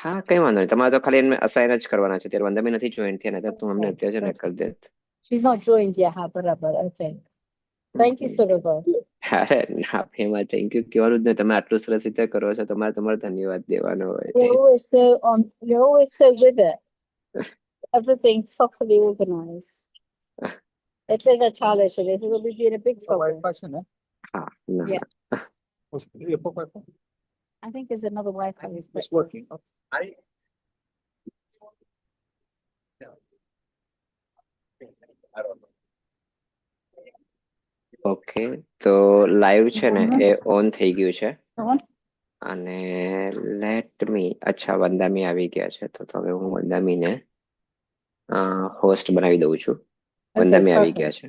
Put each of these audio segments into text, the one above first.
હા કઈ વાંધો નહીં, તમારે તો ખાલી એમને અસાઇન જ કરવાના છે. ત્યારે વંદામી નથી જોઈન થયા, નહીતર તું અમને અત્યારે છે ને કરી દેત. She's not joined yet, હા બરાબર. Okay. Thank you, Surabha. અરે ના, એમાં થેન્ક યુ કહેવાનું જ નહીં. તમે આટલું સરસ રીતે કરો છો, તમારે તમારે ધન્યવાદ દેવાનો હોય. You're always so with it. Everything properly organized. એટલે જ ચાલે છે. This will be in a big trouble. હા ના Yeah. I think there's another Wi-Fi. It's working. Okay, તો લાઈવ છે ને એ ઓન થઈ ગયું છે. On? અને લેટ મી, અચ્છા વંદામી આવી ગયા છે, તો હવે હું વંદામીને હોસ્ટ બનાવી દઉં છું. વંદામી આવી ગયા છે.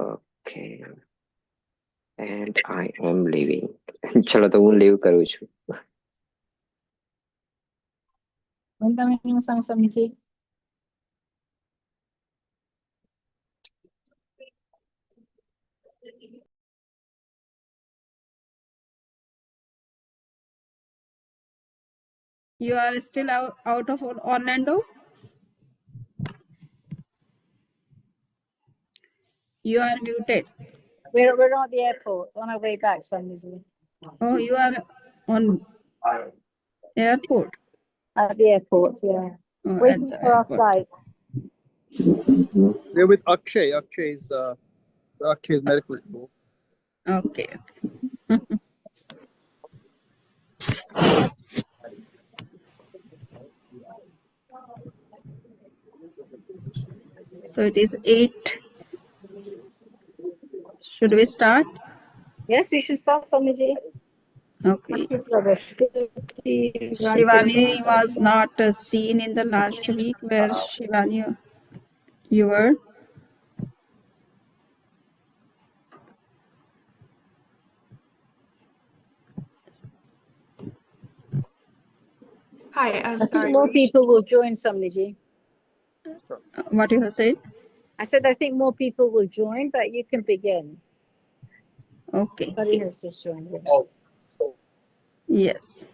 Okay and I am leaving. ચલો તો હું લીવ કરું છું. વંદામીનું સામે નીચે. You are still out of Orlando? You are muted. We're at the airport on our way back, usually. Oh, you are on airport? At the airport, yeah. Oh, waiting for our flight. We're with Akshay. Akshay's medical school. Okay. So it is 8. Should we start? Yes, we should start, Samiji. Okay. Shivani was not seen in the last week. Where Shivani, you were? Hi, I'm I sorry. think more people will join, Samiji. What you have said? I said I think more people will join, but you can begin. Okay. Somebody has just joined. Yes.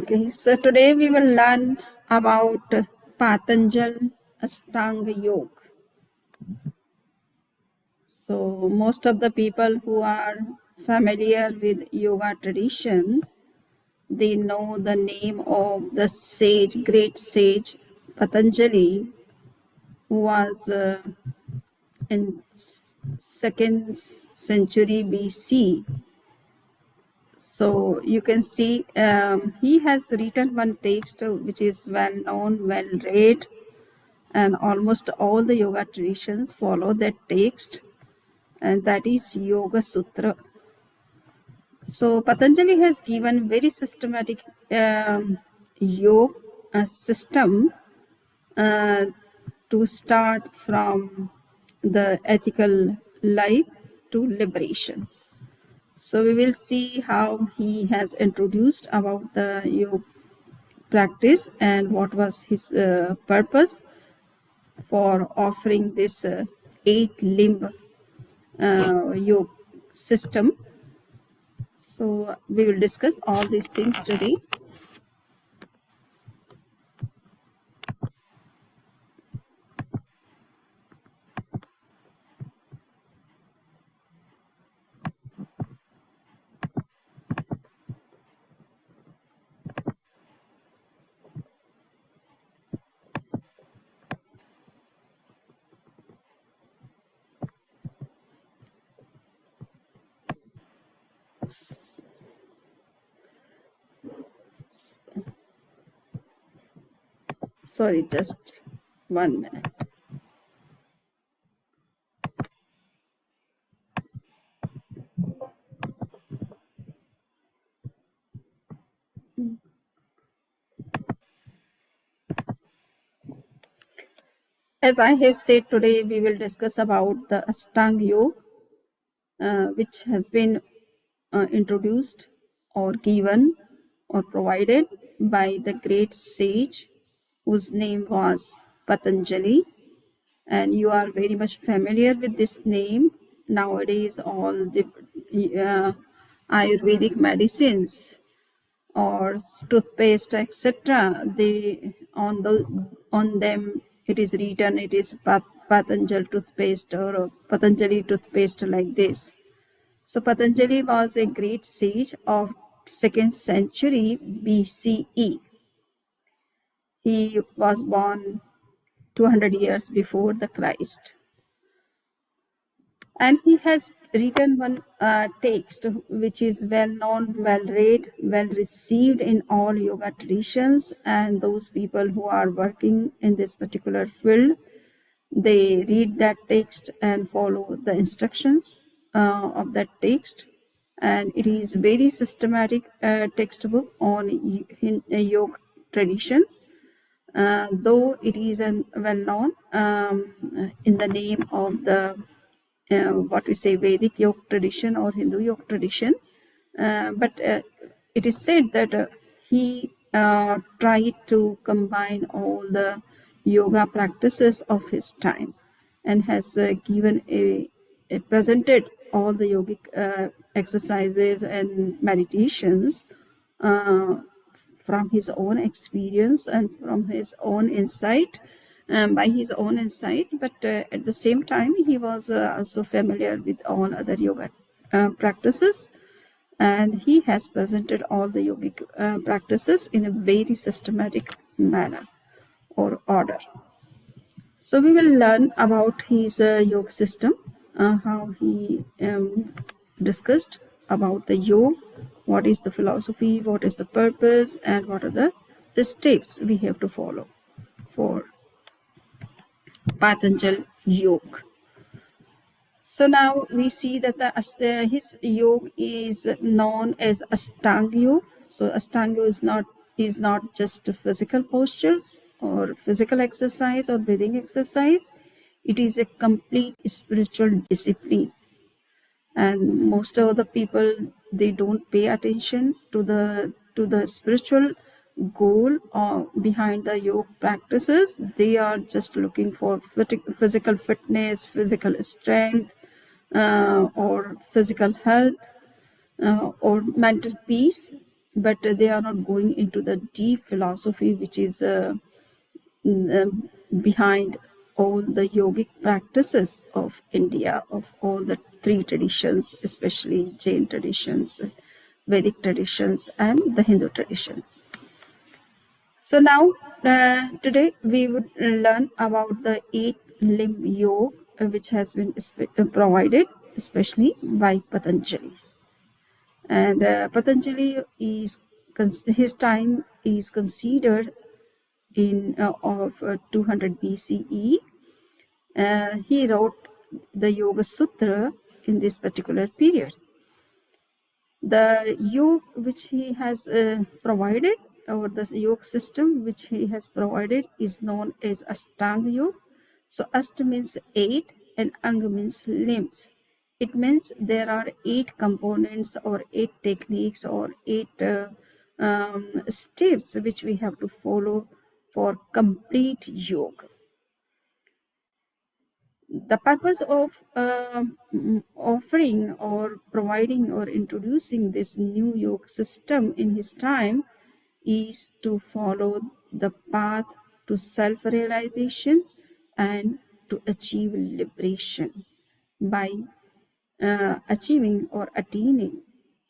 Okay, so today we will learn about Patanjali Ashtanga Yoga. So most of the people who are familiar with yoga tradition, they know the name of the sage, great sage Patanjali, who was in 2nd century BC. So you can see he has written one text which is well known, well read, and almost all the yoga traditions follow that text, and that is Yoga Sutra. So Patanjali has given very systematic yoga system to start from the ethical life to liberation. So we will see how he has introduced about the yoga practice and what was his purpose for offering this 8-limb yoga system. So we will discuss all these things today. Sorry, just 1 minute. As I have said, today we will discuss about the Ashtanga Yoga, which has been introduced or given or provided by the great sage whose name was Patanjali. And you are very much familiar with this name. Nowadays, all the Ayurvedic medicines or toothpaste, etc., they on them it is written it is Patanjali toothpaste or Patanjali toothpaste like this. So Patanjali was a great sage of 2nd century BCE. He was born 200 years before the Christ. And he has written one text which is well known, well read, well received in all yoga traditions, and those people who are working in this particular field, they read that text and follow the instructions of that text. And it is very systematic textbook on yoga tradition, though it is well known in the name of the what we say Vedic yoga tradition or Hindu yoga tradition. But it is said that he tried to combine all the yoga practices of his time and has given a presented all the yogic exercises and meditations uh, from his own experience and from his own insight, by his own insight. But at the same time, he was also familiar with all other yoga practices, and he has presented all the yogic practices in a very systematic manner or order. So we will learn about his yoga system, how he discussed about the yoga, what is the philosophy, what is the purpose, and what are the steps we have to follow for Patanjali Yoga. So now we see that his yoga is known as Ashtanga Yoga. So Ashtanga is not just physical postures or physical exercise or breathing exercise. It is a complete spiritual discipline, and most of the people, they don't pay attention to the spiritual goal behind the yoga practices. They are just looking for physical fitness, physical strength, or physical health, or mental peace, but they are not going into the deep philosophy which is behind all the yogic practices of India, of all the three traditions, especially Jain traditions, Vedic traditions, and the Hindu tradition. So now, today we would learn about the 8-limb yoga, which has been provided especially by Patanjali. And Patanjali is his time is considered in of 200 BCE. He wrote the Yoga Sutra in this particular period. The yoga which he has provided, or the yoga system which he has provided, is known as Ashtanga Yoga. So Ashta means 8 and Anga means limbs. It means there are 8 components or 8 techniques or 8 steps which we have to follow for complete yoga. The purpose of offering or providing or introducing this new yoga system in his time is to follow the path to self-realization and to achieve liberation by achieving or attaining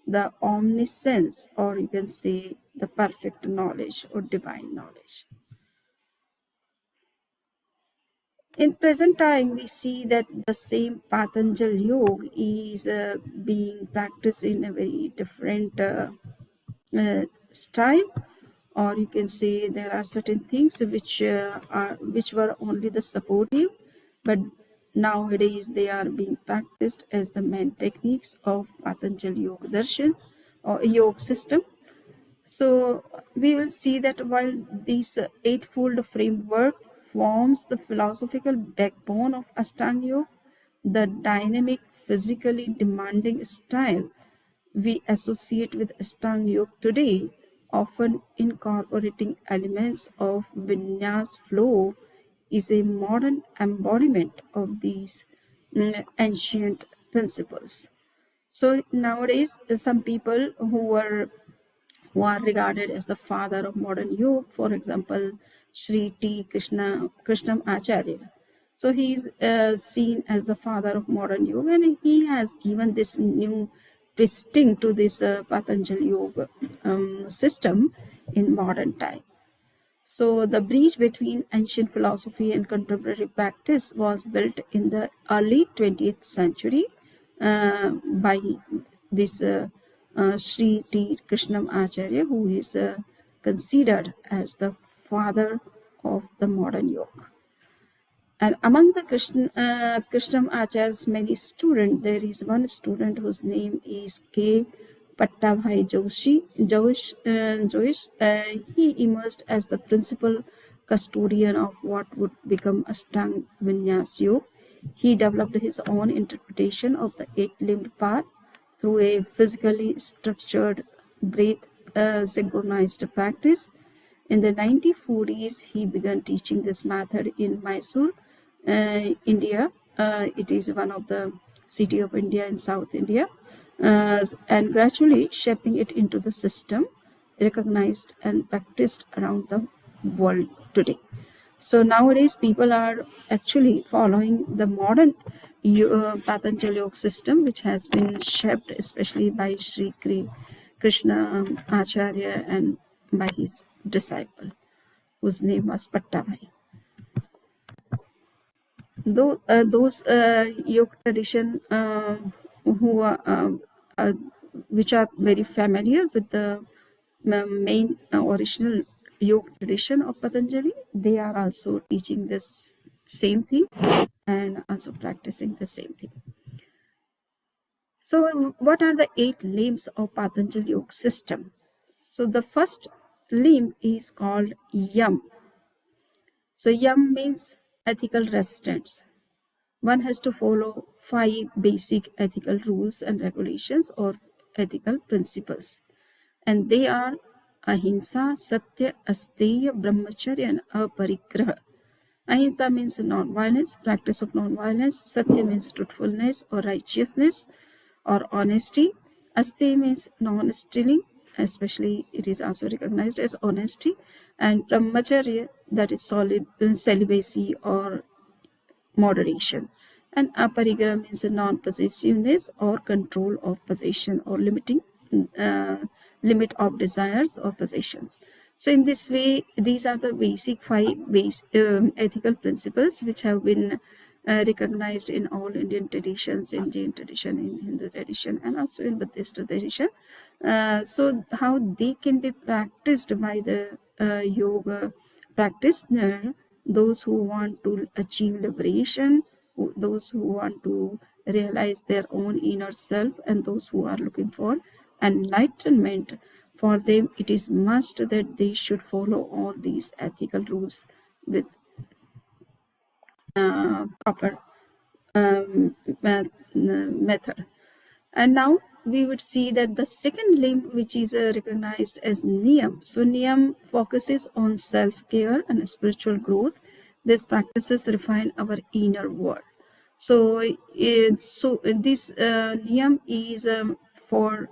the omniscience, or you can say the perfect knowledge or divine knowledge. In present time, we see that the same Patanjali Yoga is being practiced in a very different style, or you can say there are certain things which were only the supportive, but nowadays they are being practiced as the main techniques of Patanjali Yoga Darshan or yoga system. So we will see that while this eightfold framework forms the philosophical backbone of Ashtanga Yoga, the dynamic, physically demanding style we associate with Ashtanga Yoga today, often incorporating elements of vinyas flow, is a modern embodiment of these ancient principles. So nowadays, some people who are regarded as the father of modern yoga, for example, Sri T. Krishnam Acharya. So he is seen as the father of modern yoga, and he has given this new twisting to this Patanjali yoga system in modern time. So the bridge between ancient philosophy and contemporary practice was built in the early 20th century by this Sri T. Krishnam Acharya, who is considered as the father of the modern yoga. And among the Krishnam Acharya's many students, there is one student whose name is K. Pattabhai Joish. He emerged as the principal custodian of what would become Ashtanga Vinyas Yoga. He developed his own interpretation of the eight-limbed path through a physically structured, breath synchronized practice. In the 1940s, he began teaching this method in Mysore, India. It is one of the city of India in South India, and gradually shaping it into the system recognized and practiced around the world today. So nowadays, people are actually following the modern Patanjali Yoga system, which has been shaped especially by Sri Krishna Acharya and by his disciple, whose name was Pattabhai. Those yoga tradition who are which are very familiar with the main original yoga tradition of Patanjali, they are also teaching this same thing and also practicing the same thing. So what are the 8 limbs of Patanjali yoga system? So the first limb is called yam. So yam means ethical restraints. One has to follow 5 basic ethical rules and regulations or ethical principles. And they are ahimsa, satya, asteya, brahmacharya, and aparigraha. Ahimsa means non-violence, practice of non-violence. Satya means truthfulness or righteousness or honesty. Asteya means non-stealing, especially it is also recognized as honesty. And brahmacharya, that is solid celibacy or moderation. And aparigraha means a non-possessiveness or control of possession or uh, limit of desires or possessions. So in this way, these are the basic 5 ethical principles which have been recognized in all Indian traditions, in Jain tradition, in Hindu tradition, and also in Buddhist tradition. So how they can be practiced by the yoga practitioner, those who want to achieve liberation, those who want to realize their own inner self, and those who are looking for enlightenment. For them, it is must that they should follow all these ethical rules with proper method. And now we would see that the second limb, which is recognized as niyam. So niyam focuses on self-care and spiritual growth. These practices refine our inner world. So this niyam is for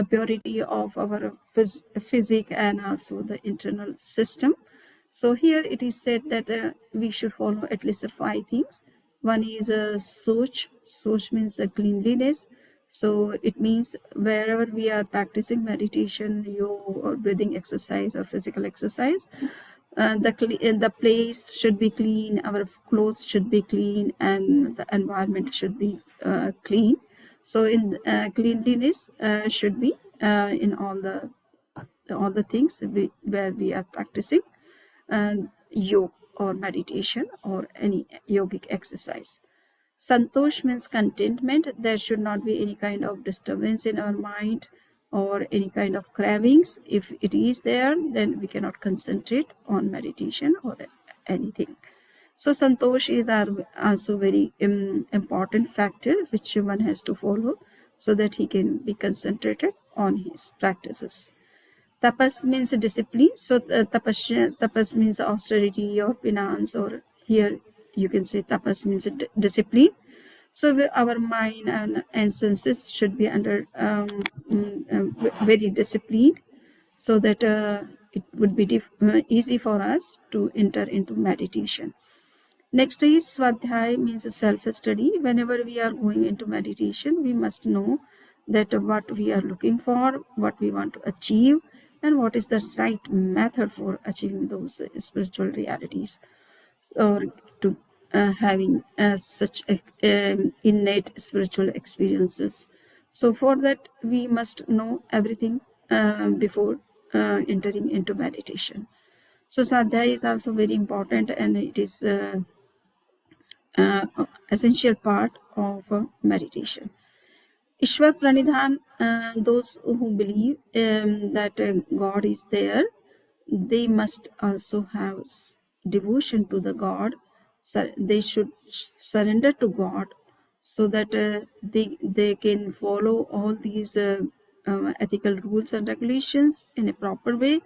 purity of our physique and also the internal system. So here it is said that we should follow at least 5 things. One is soch. Soch means cleanliness. So it means wherever we are practicing meditation, yoga, or breathing exercise or physical exercise, the place should be clean, our clothes should be clean, and the environment should be clean. So in cleanliness should be in all the things where we are practicing yoga or meditation or any yogic exercise. Santosh means contentment. There should not be any kind of disturbance in our mind or any kind of cravings. If it is there, then we cannot concentrate on meditation or anything. So santosh is also very important factor which one has to follow so that he can be concentrated on his practices. Tapas means discipline. So tapas means austerity or penance, or here you can say tapas means discipline. So our mind and senses should be under very disciplined, so that it would be easy for us to enter into meditation. Next is Swadhyay, means self-study. Whenever we are going into meditation, we must know that what we are looking for, what we want to achieve, and what is the right method for achieving those spiritual realities, or to having such innate spiritual experiences. So for that, we must know everything before entering into meditation. So Sadhya is also very important, and it is essential part of meditation. Ishwar Pranidhan, those who believe that God is there, they must also have devotion to the God. So they should surrender to God, so that they can follow all these ethical rules and regulations in a proper way,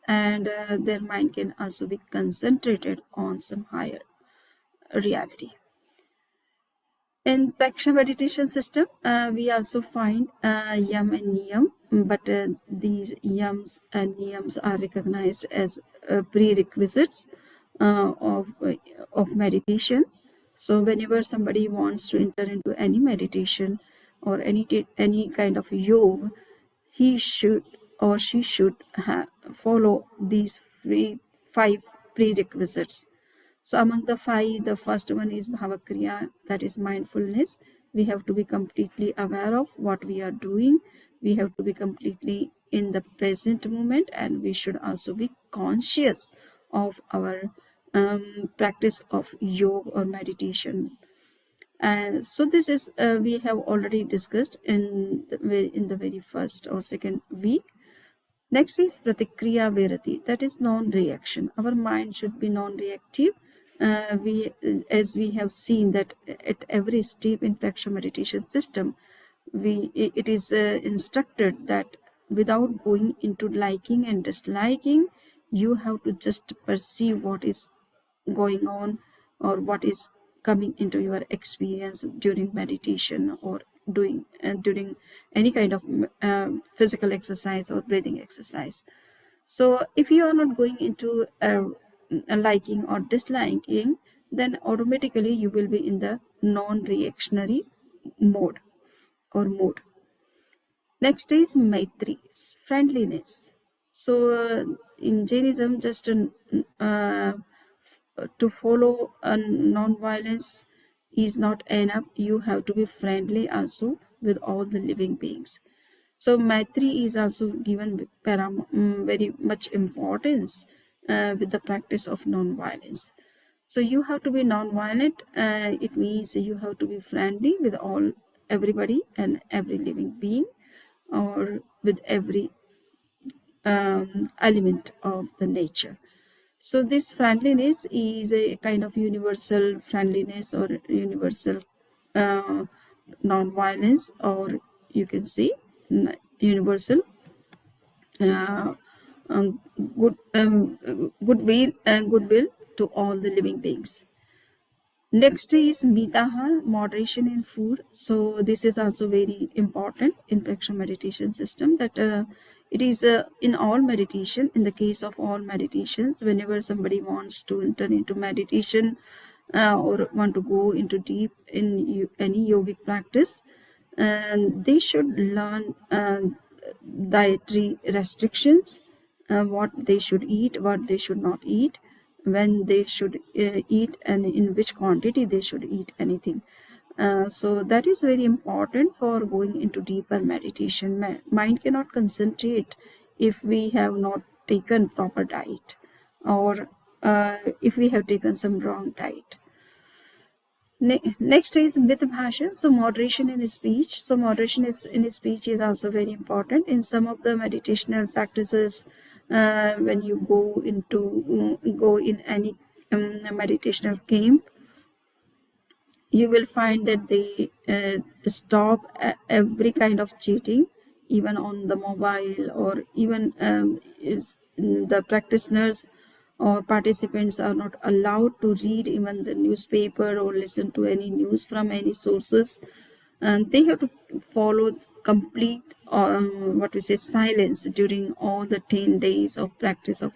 and their mind can also be concentrated on some higher reality. In Praksha meditation system, we also find yam and niyam, but these yams and niyams are recognized as prerequisites of meditation. So whenever somebody wants to enter into any meditation or any kind of yoga, he should or she should follow these five prerequisites. So among the five, the first one is Bhavakriya, that is mindfulness. We have to be completely aware of what we are doing. We have to be completely in the present moment, and we should also be conscious of our practice of yoga or meditation. And so this is we have already discussed in the very first or second week. Next is Pratikriya Virati, that is non-reaction. Our mind should be non-reactive. As we have seen that at every step in Praksha meditation system, it is instructed that without going into liking and disliking, you have to just perceive what is going on or what is coming into your experience during meditation, or during any kind of physical exercise or breathing exercise. So if you are not going into a liking or disliking, then automatically you will be in the non-reactionary mode or mood. Next is Maitri, friendliness. So in Jainism, just to follow non-violence is not enough. You have to be friendly also with all the living beings. So Maitri is also given very much importance with the practice of non-violence. So you have to be non-violent. It means you have to be friendly with everybody and every living being, or with every element of the nature. So this friendliness is a kind of universal friendliness or universal non-violence, or you can say universal uh, um, goodwill to all the living beings. Next is mitaha, moderation in food. So this is also very important in Praksha meditation system, that it is in all meditation, in the case of all meditations, whenever somebody wants to enter into meditation or want to go into deep in any yogic practice, and they should learn dietary restrictions, what they should eat, what they should not eat, when they should eat, and in which quantity they should eat anything. So that is very important for going into deeper meditation. Mind cannot concentrate if we have not taken proper diet, or if we have taken some wrong diet. Next is Bhasha, so moderation in speech. So moderation in speech is also very important in some of the meditational practices. When you go in any meditational camp, you will find that they stop every kind of cheating, even on the mobile, or even the practitioners or participants are not allowed to read even the newspaper or listen to any news from any sources, and they have to follow complete what we say silence during all the 10 days of practice of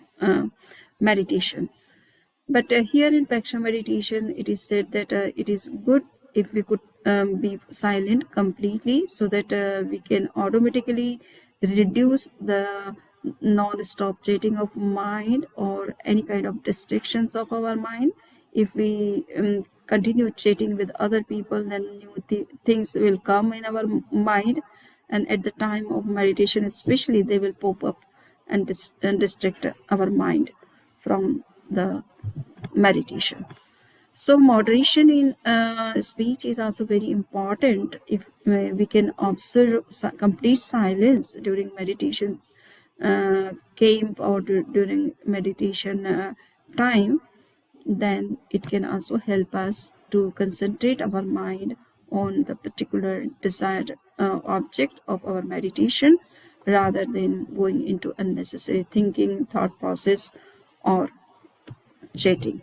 meditation. But here in Praksha meditation, it is said that it is good if we could be silent completely, so that we can automatically reduce the non-stop chatting of mind or any kind of distractions of our mind. If we continue chatting with other people, then new things will come in our mind, and at the time of meditation especially, they will pop up and distract our mind from the meditation. So moderation in speech is also very important. If we can observe complete silence during meditation camp or during meditation time, then it can also help us to concentrate our mind on the particular desired object of our meditation, rather than going into unnecessary thinking, thought process, or chatting.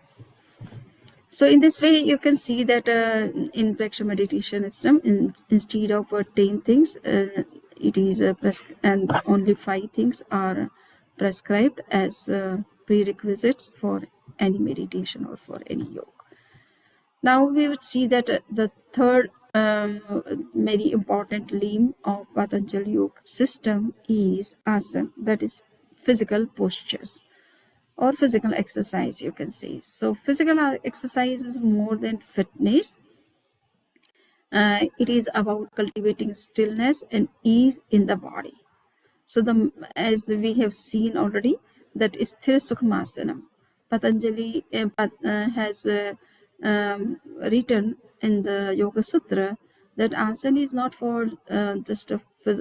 So in this way, you can see that in Praksha meditation system, instead of 10 things, it is and only 5 things are prescribed as prerequisites for any meditation or for any yoga. Now we would see that the third very important limb of Patanjali Yoga system is asana, that is physical postures or physical exercise, you can say. So physical exercise is more than fitness. It is about cultivating stillness and ease in the body. So as we have seen already, that is Sthira Sukhmasana. Patanjali has written in the Yoga Sutra that asana is not for just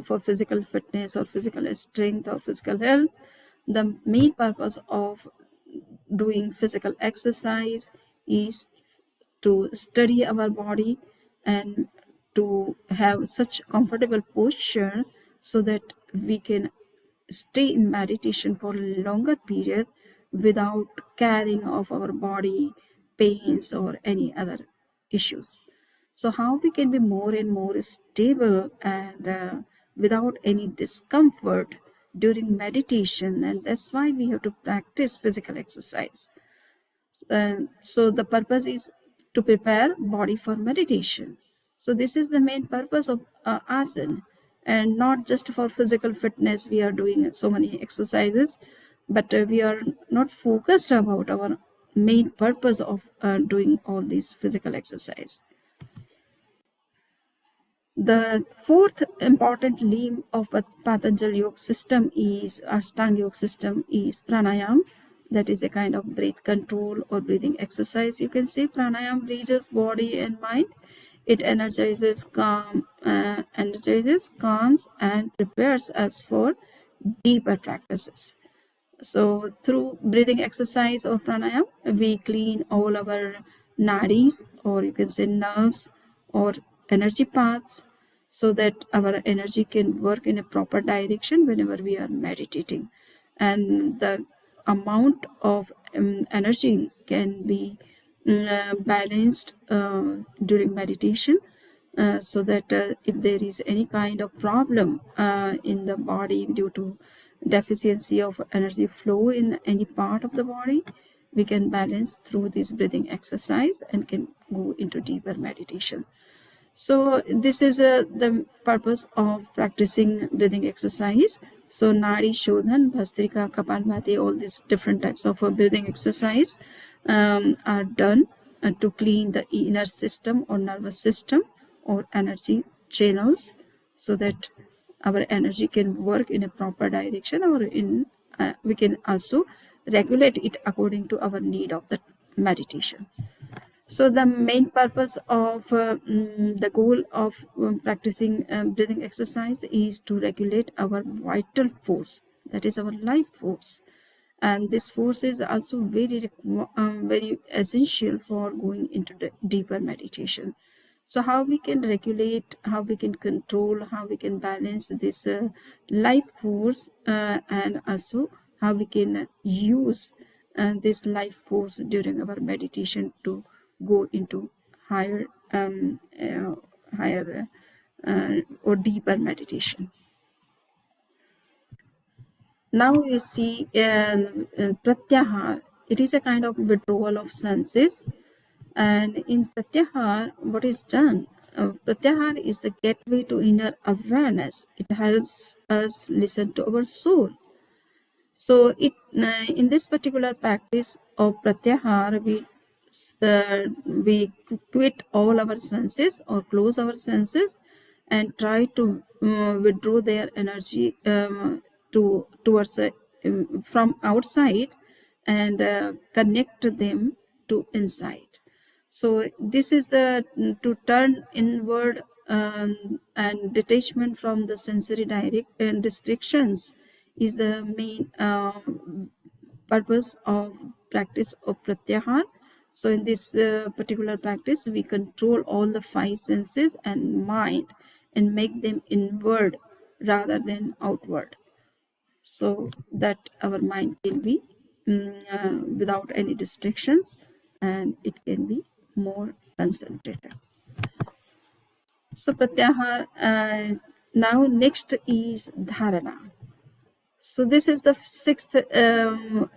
for physical fitness or physical strength or physical health. The main purpose of doing physical exercise is to study our body and to have such comfortable posture so that we can stay in meditation for a longer period without carrying of our body pains or any other issues. So how we can be more and more stable and without any discomfort during meditation, and that's why we have to practice physical exercise. So the purpose is to prepare body for meditation. So this is the main purpose of asana, and not just for physical fitness we are doing so many exercises, but we are not focused about our main purpose of doing all these physical exercise. The fourth important limb of Patanjali Yoga system is Ashtanga Yoga system is pranayam. That is a kind of breath control or breathing exercise. You can say pranayam raises body and mind. It energizes, calms, and prepares us for deeper practices. So through breathing exercise or pranayam, we clean all our nadis, or you can say nerves or energy paths, so that our energy can work in a proper direction whenever we are meditating. And the amount of energy can be balanced during meditation, so that if there is any kind of problem in the body due to deficiency of energy flow in any part of the body, we can balance through this breathing exercise and can go into deeper meditation. So this is the purpose of practicing breathing exercise. So Nadi Shodhan, Bhastrika, Kapalbhati, all these different types of breathing exercise are done to clean the inner system or nervous system or energy channels, so that our energy can work in a proper direction, or in we can also regulate it according to our need of the meditation. So the main purpose of the goal of practicing breathing exercise is to regulate our vital force, that is our life force, and this force is also very essential for going into the deeper meditation. So how we can regulate, how we can control, how we can balance this life force, and also how we can use this life force during our meditation to go into higher higher or deeper meditation. Now you see pratyahar, it is a kind of withdrawal of senses. And in pratyahar, what is done? Pratyahar is the gateway to inner awareness. It helps us listen to our soul. So in this particular practice of pratyahar, we quit all our senses or close our senses and try to withdraw their energy towards from outside and connect them to inside. So this is the to turn inward, and detachment from the sensory direct and restrictions is the main purpose of practice of pratyahar. So in this particular practice, we control all the five senses and mind and make them inward rather than outward, so that our mind can be without any distractions, and it can be more concentrated. So pratyahar, now next is dharana. So this is the sixth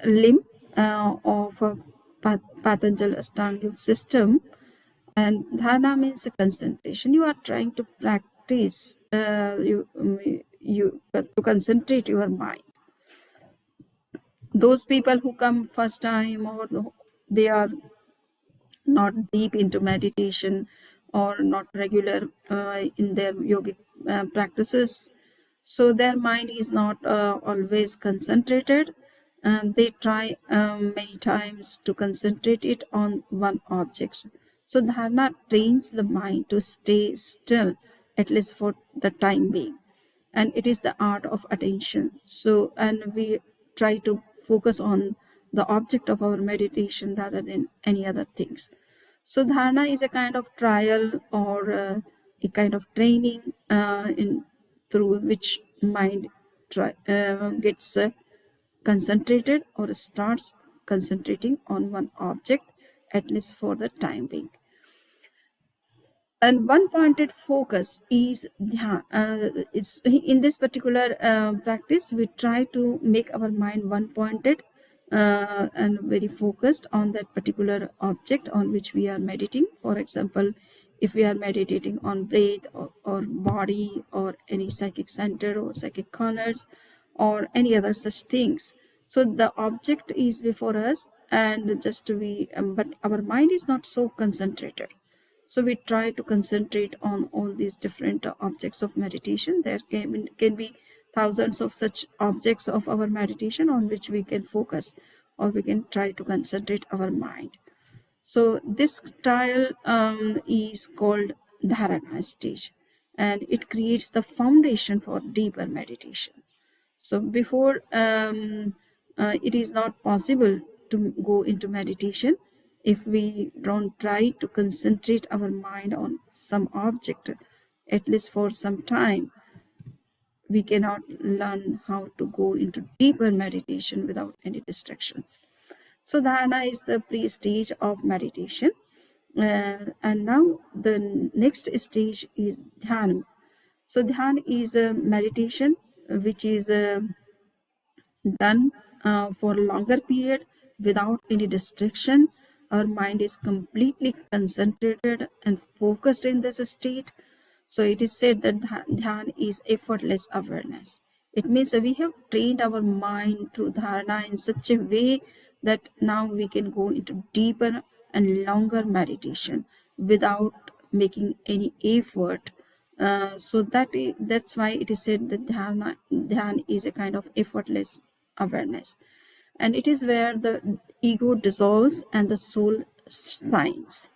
limb of Patanjali Ashtanga Yoga system, and dharana means concentration. You are trying to practice to concentrate your mind. Those people who come first time, or they are not deep into meditation or not regular in their yogic practices, so their mind is not always concentrated, and they try many times to concentrate it on one object. So dharana trains the mind to stay still, at least for the time being, and it is the art of attention. So, and we try to focus on the object of our meditation rather than any other things. So dharana is a kind of trial, or a kind of training in through which mind gets concentrated or starts concentrating on one object, at least for the time being. And one pointed focus is dhyan. It's in this particular practice, we try to make our mind one pointed and very focused on that particular object on which we are meditating. For example, if we are meditating on breath, or body, or any psychic center or psychic corners, or any other such things, so the object is before us, and just to be but our mind is not so concentrated. So we try to concentrate on all these different objects of meditation. There can be thousands of such objects of our meditation on which we can focus, or we can try to concentrate our mind. So this trial is called dharana stage, and it creates the foundation for deeper meditation. So before it is not possible to go into meditation if we don't try to concentrate our mind on some object, at least for some time. We cannot learn how to go into deeper meditation without any distractions. So dharana is the pre-stage of meditation. And now the next stage is dhyan. So dhyan is a meditation which is done for a longer period without any distraction. Our mind is completely concentrated and focused in this state. So it is said that dhyan is effortless awareness. It means that we have trained our mind through dharana in such a way that now we can go into deeper and longer meditation without making any effort. So that's why it is said that dhyan is a kind of effortless awareness, and it is where the ego dissolves and the soul shines.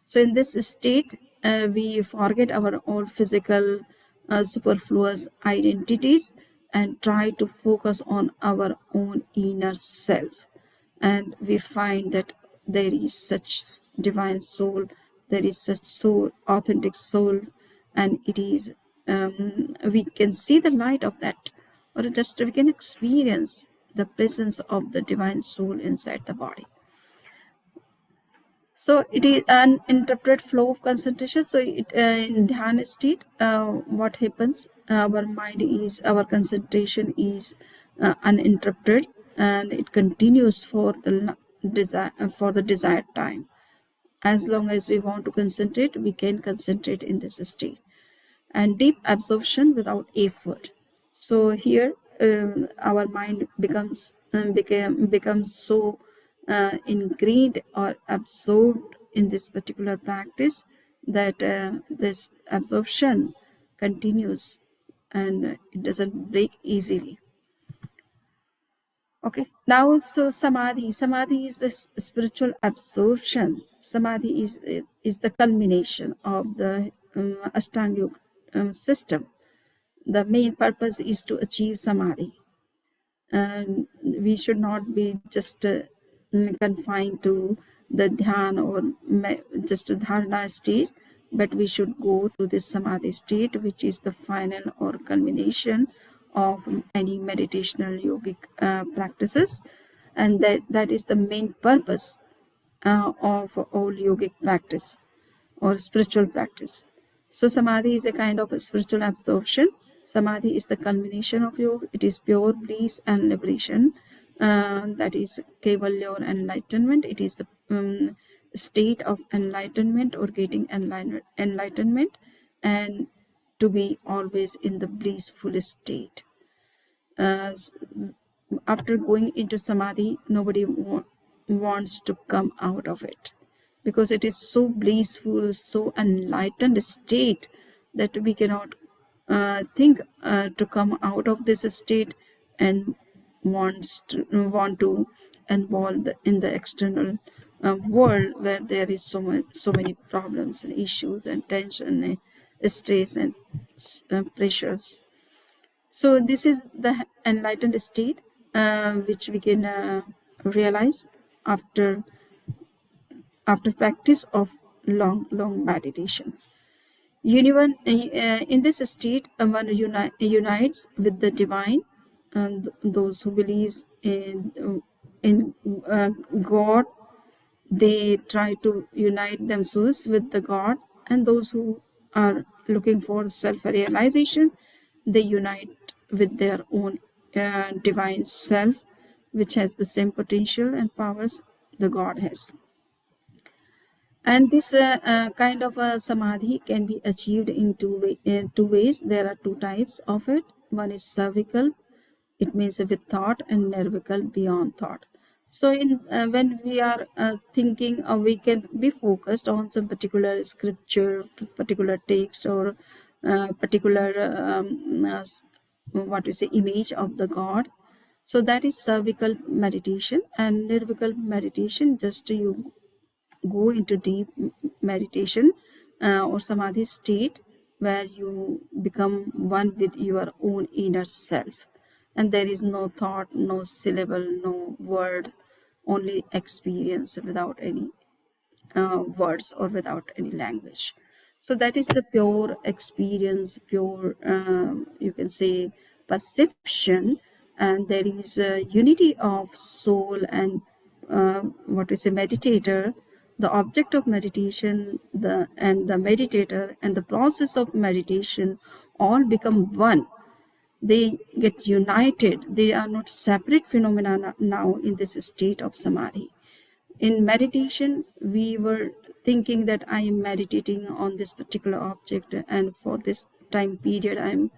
So in this state, we forget our own physical superfluous identities, and try to focus on our own inner self. And we find that there is such divine soul, there is such soul, authentic soul, and it is we can see the light of that, or just we can experience the presence of the divine soul inside the body. So it is an interpreted flow of concentration. So in dhyana state, what happens? Our concentration is uninterrupted, and it continues for the desired time. As long as we want to concentrate, we can concentrate in this state, and deep absorption without effort. So here our mind becomes so ingrained or absorbed in this particular practice that this absorption continues, and it doesn't break easily. Okay, now so samadhi is this spiritual absorption. Samadhi is the culmination of the Ashtanga Yoga system. The main purpose is to achieve samadhi, and we should not be just confined to the dhyan or just a dharana state, but we should go to this samadhi state, which is the final or culmination of any meditational yogic practices, and that is the main purpose of all yogic practice or spiritual practice. So samadhi is a kind of a spiritual absorption. Samadhi is the culmination of yoga. It is pure bliss and liberation. That is kaivalya or enlightenment. It is the state of enlightenment or getting enlightenment, and to be always in the blissful state. After going into samadhi, nobody wants to come out of it, because it is so blissful, so enlightened state that we cannot think to come out of this state and want to involve in the external world, where there is so many problems and issues and tension and stress and pressures. So this is the enlightened state which we can realize after practice of long meditations. In this state, one unites with the divine, and those who believes in God, they try to unite themselves with the God, and those who are looking for self-realization, they unite with their own divine self, which has the same potential and powers the God has. And this kind of a samadhi can be achieved in two ways. There are two types of it. One is cervical, it means with thought, and nervical, beyond thought. So in when we are thinking, we can be focused on some particular scripture, particular text, or particular what we say image of the God. So that is cervical meditation. And nervical meditation, just you go into deep meditation or samadhi state, where you become one with your own inner self, and there is no thought, no syllable, no word, only experience without any words or without any language. So that is the pure experience, pure you can say perception, and there is a unity of soul and what we say meditator, the object of meditation, the meditator, and the process of meditation all become one. They get united. They are not separate phenomena now in this state of samadhi. In meditation, we were thinking that I am meditating on this particular object, and for this time period I'm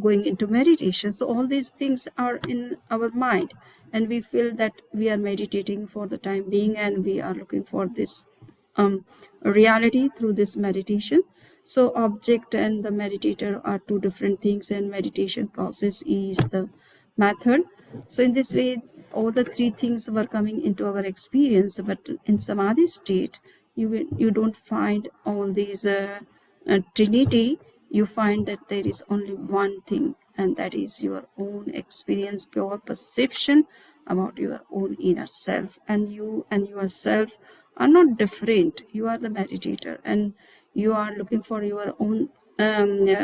going into meditation. So all these things are in our mind, and we feel that we are meditating for the time being, and we are looking for this reality through this meditation. So object and the meditator are two different things, and meditation process is the method. So in this way, all the three things were coming into our experience. But in samadhi state, you don't find all these trinity. You find that there is only one thing, and that is your own experience, pure perception about your own inner self. And you and yourself are not different. You are the meditator, and you are looking for your own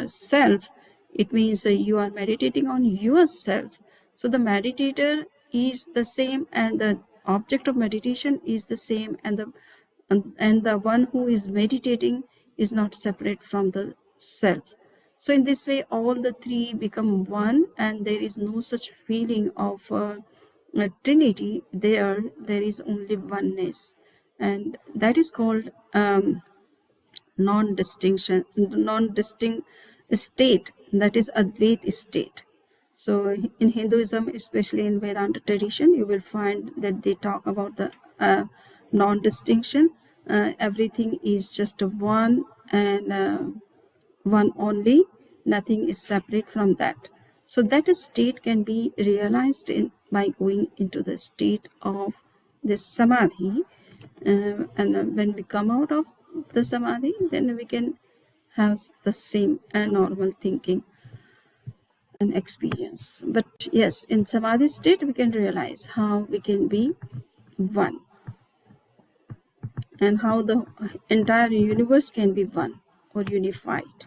self. It means you are meditating on yourself. So the meditator is the same, and the object of meditation is the same, and the one who is meditating is not separate from the self. So in this way, all the three become one, and there is no such feeling of a trinity. There is only oneness, and that is called non-distinct state, that is Advait state. So in Hinduism, especially in Vedanta tradition, you will find that they talk about the non-distinction. Everything is just one, and one only. Nothing is separate from that. So that state can be realized by going into the state of this samadhi. And when we come out of the samadhi, then we can have the same normal thinking and experience. But yes, in samadhi state, we can realize how we can be one, and how the entire universe can be one or unified.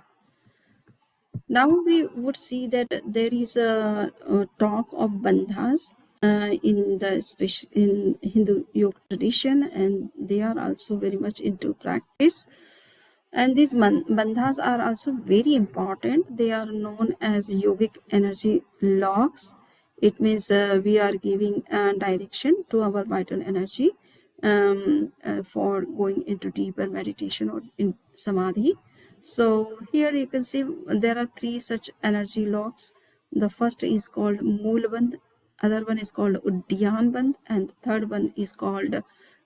Now we would see that there is a talk of bandhas in Hindu yoga tradition, and they are also very much into practice. And these bandhas are also very important. They are known as yogic energy locks. It means we are giving direction to our vital energy for going into deeper meditation or in samadhi. So here you can see there are three such energy locks. The first is called Moolband, other one is called Udyan Band, and the third one is called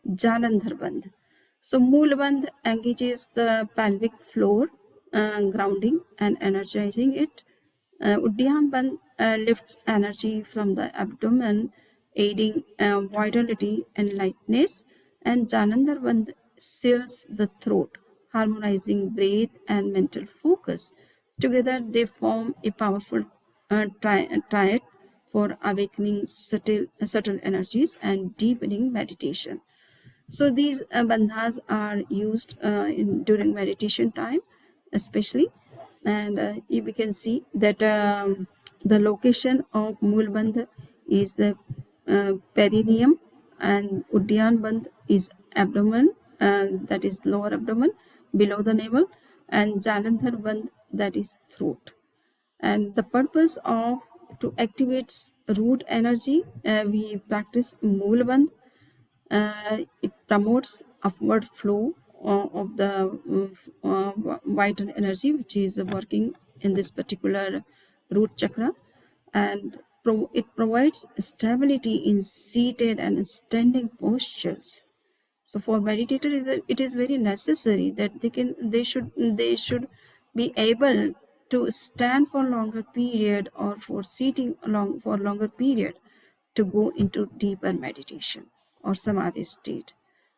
Jalandhar Band. So Moolband engages the pelvic floor, grounding and energizing it. Udyan Band lifts energy from the abdomen, aiding vitality and lightness. And Janandar Band seals the throat, harmonizing breath and mental focus. Together, they form a powerful triad for awakening subtle energies and deepening meditation. So these bandhas are used during meditation time, especially, and we can see that the location of Mool Bandh is perineum, and Udyan Bandh is abdomen, that is lower abdomen, below the navel, and Jalandhar Bandh, that is throat. And the purpose of to activate root energy, we practice Mool Bandh. It promotes upward flow of the vital energy which is working in this particular root chakra, and it provides stability in seated and standing postures. So for meditators, it is very necessary that they should be able to stand for longer period, or for sitting for longer period, to go into deeper meditation or samadhi state.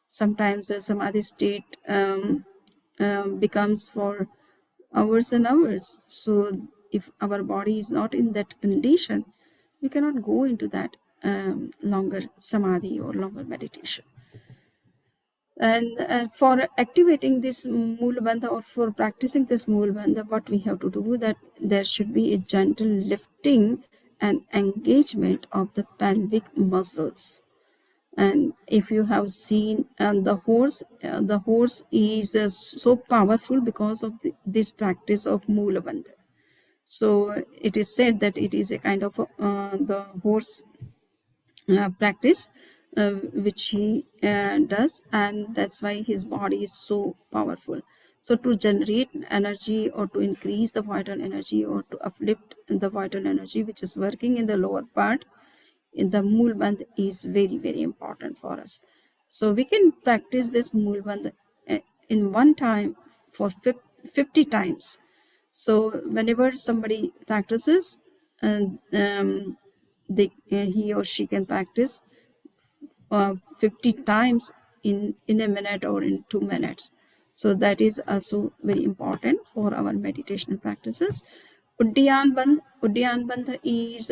Sometimes the samadhi state becomes for hours and hours. So if our body is not in that condition, we cannot go into that longer samadhi or longer meditation. And for activating this Mool Bandha, or for practicing this Mool Bandha, what we have to do, that there should be a gentle lifting and engagement of the pelvic muscles. And if you have seen the horse is so powerful because of this practice of Mool Bandha. So it is said that it is a kind of the horse practice which he does, and that's why his body is so powerful. So to generate energy, or to increase the vital energy, or to uplift the vital energy which is working in the lower part, in the Mool Bandh is very, very important for us. So we can practice this Mool Bandh in one time for 50 times. So whenever somebody practices, and he or she can practice 50 times in a minute or in 2 minutes. So that is also very important for our meditation practices. Uddiyan Bandh is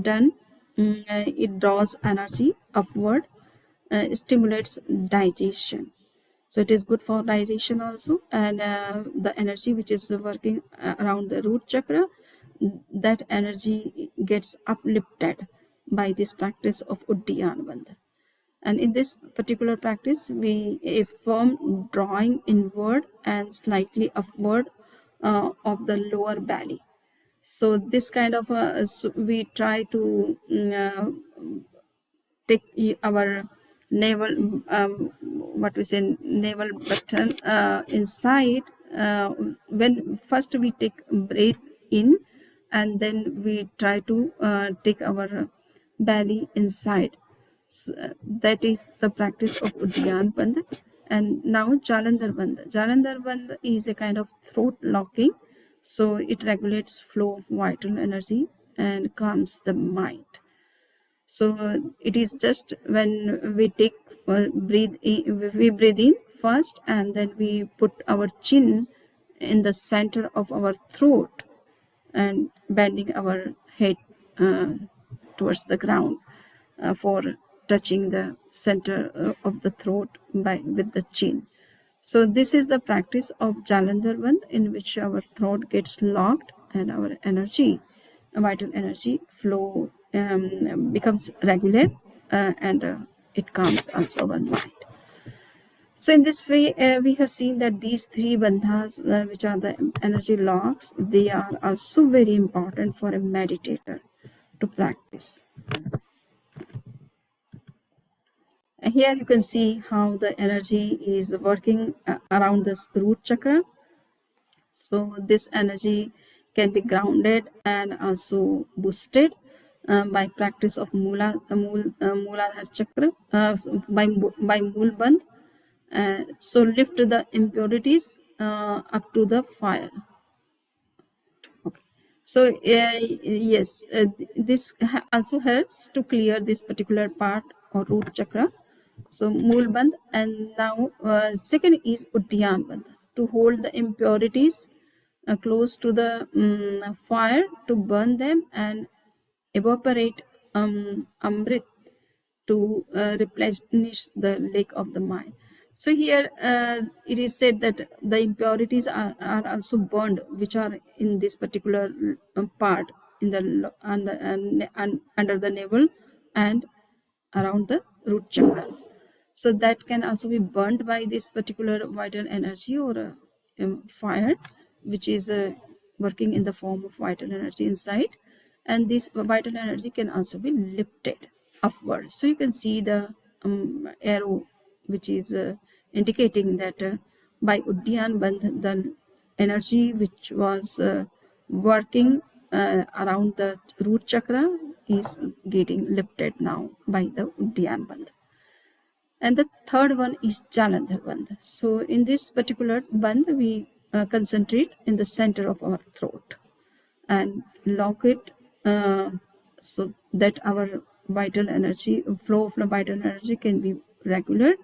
done. It draws energy upward, stimulates digestion. So it is good for digestion also, and the energy which is working around the root chakra, that energy gets uplifted by this practice of Uddiyan Bandh. And in this particular practice, we a firm drawing inward and slightly upward of the lower belly. So this kind of we try to take our navel, what we say, navel button inside. When first we take breath in, and then we try to take our belly inside. So, that is the practice of Uddiyan Bandh. And now Jalandhar Bandh. Jalandhar Bandh is a kind of throat locking. So it regulates flow of vital energy and calms the mind. So it is just when we take breathe in, we breathe in first, and then we put our chin in the center of our throat and bending our head uh, towards the ground for touching the center of the throat by with the chin. So this is the practice of Jalandhar Bandh, in which our throat gets locked and our energy, vital energy flow becomes regular, and it calms also our mind. So in this way, we have seen that these three bandhas, which are the energy locks, they are also very important for a meditator to practice. Here you can see how the energy is working around this root chakra. So this energy can be grounded and also boosted by practice of Mooladhara chakra, by Mool Bandh. So lift the impurities up to the fire. Okay. So yes, this also helps to clear this particular part or root chakra. So Mool Bandh, and now second is Uddiyan Bandh, to hold the impurities close to the fire, to burn them and evaporate Amrit, to replenish the lake of the mind. So here it is said that the impurities are also burned, which are in this particular part in the under the navel and around the root chakras. So that can also be burned by this particular vital energy or fire, which is working in the form of vital energy inside. And this vital energy can also be lifted upward. So you can see the arrow, which is indicating that by Uddiyan Bandh, the energy which was working around the root chakra is getting lifted now by the Uddiyan Bandh. And the third one is Jalandhar Bandh. So in this particular bandh, we concentrate in the center of our throat and lock it so that our vital energy, flow of the vital energy can be regular,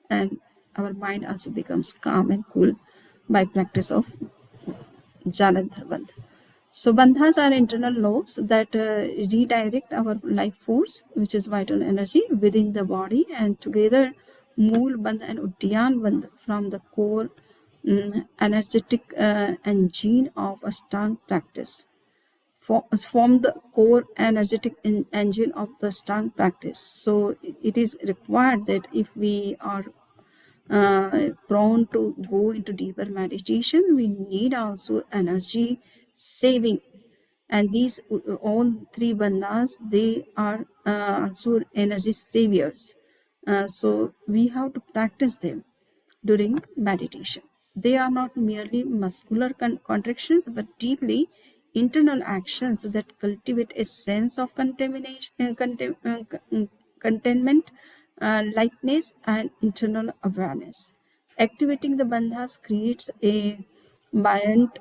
and our mind also becomes calm and cool by practice of Jalandhar Bandh. So bandhas are internal locks that redirect our life force, which is vital energy, within the body, and together Mool Bandh and Uddiyan Bandh from the core energetic engine of Ashtanga practice. Form the core energetic engine of the Ashtanga practice. So it is required that if we are prone to go into deeper meditation, we need also energy saving. And these all three bandhas, they are also energy saviors. So we have to practice them during meditation. They are not merely muscular contractions, but deeply internal actions that cultivate a sense of containment, lightness, and internal awareness. Activating the bandhas creates a buoyant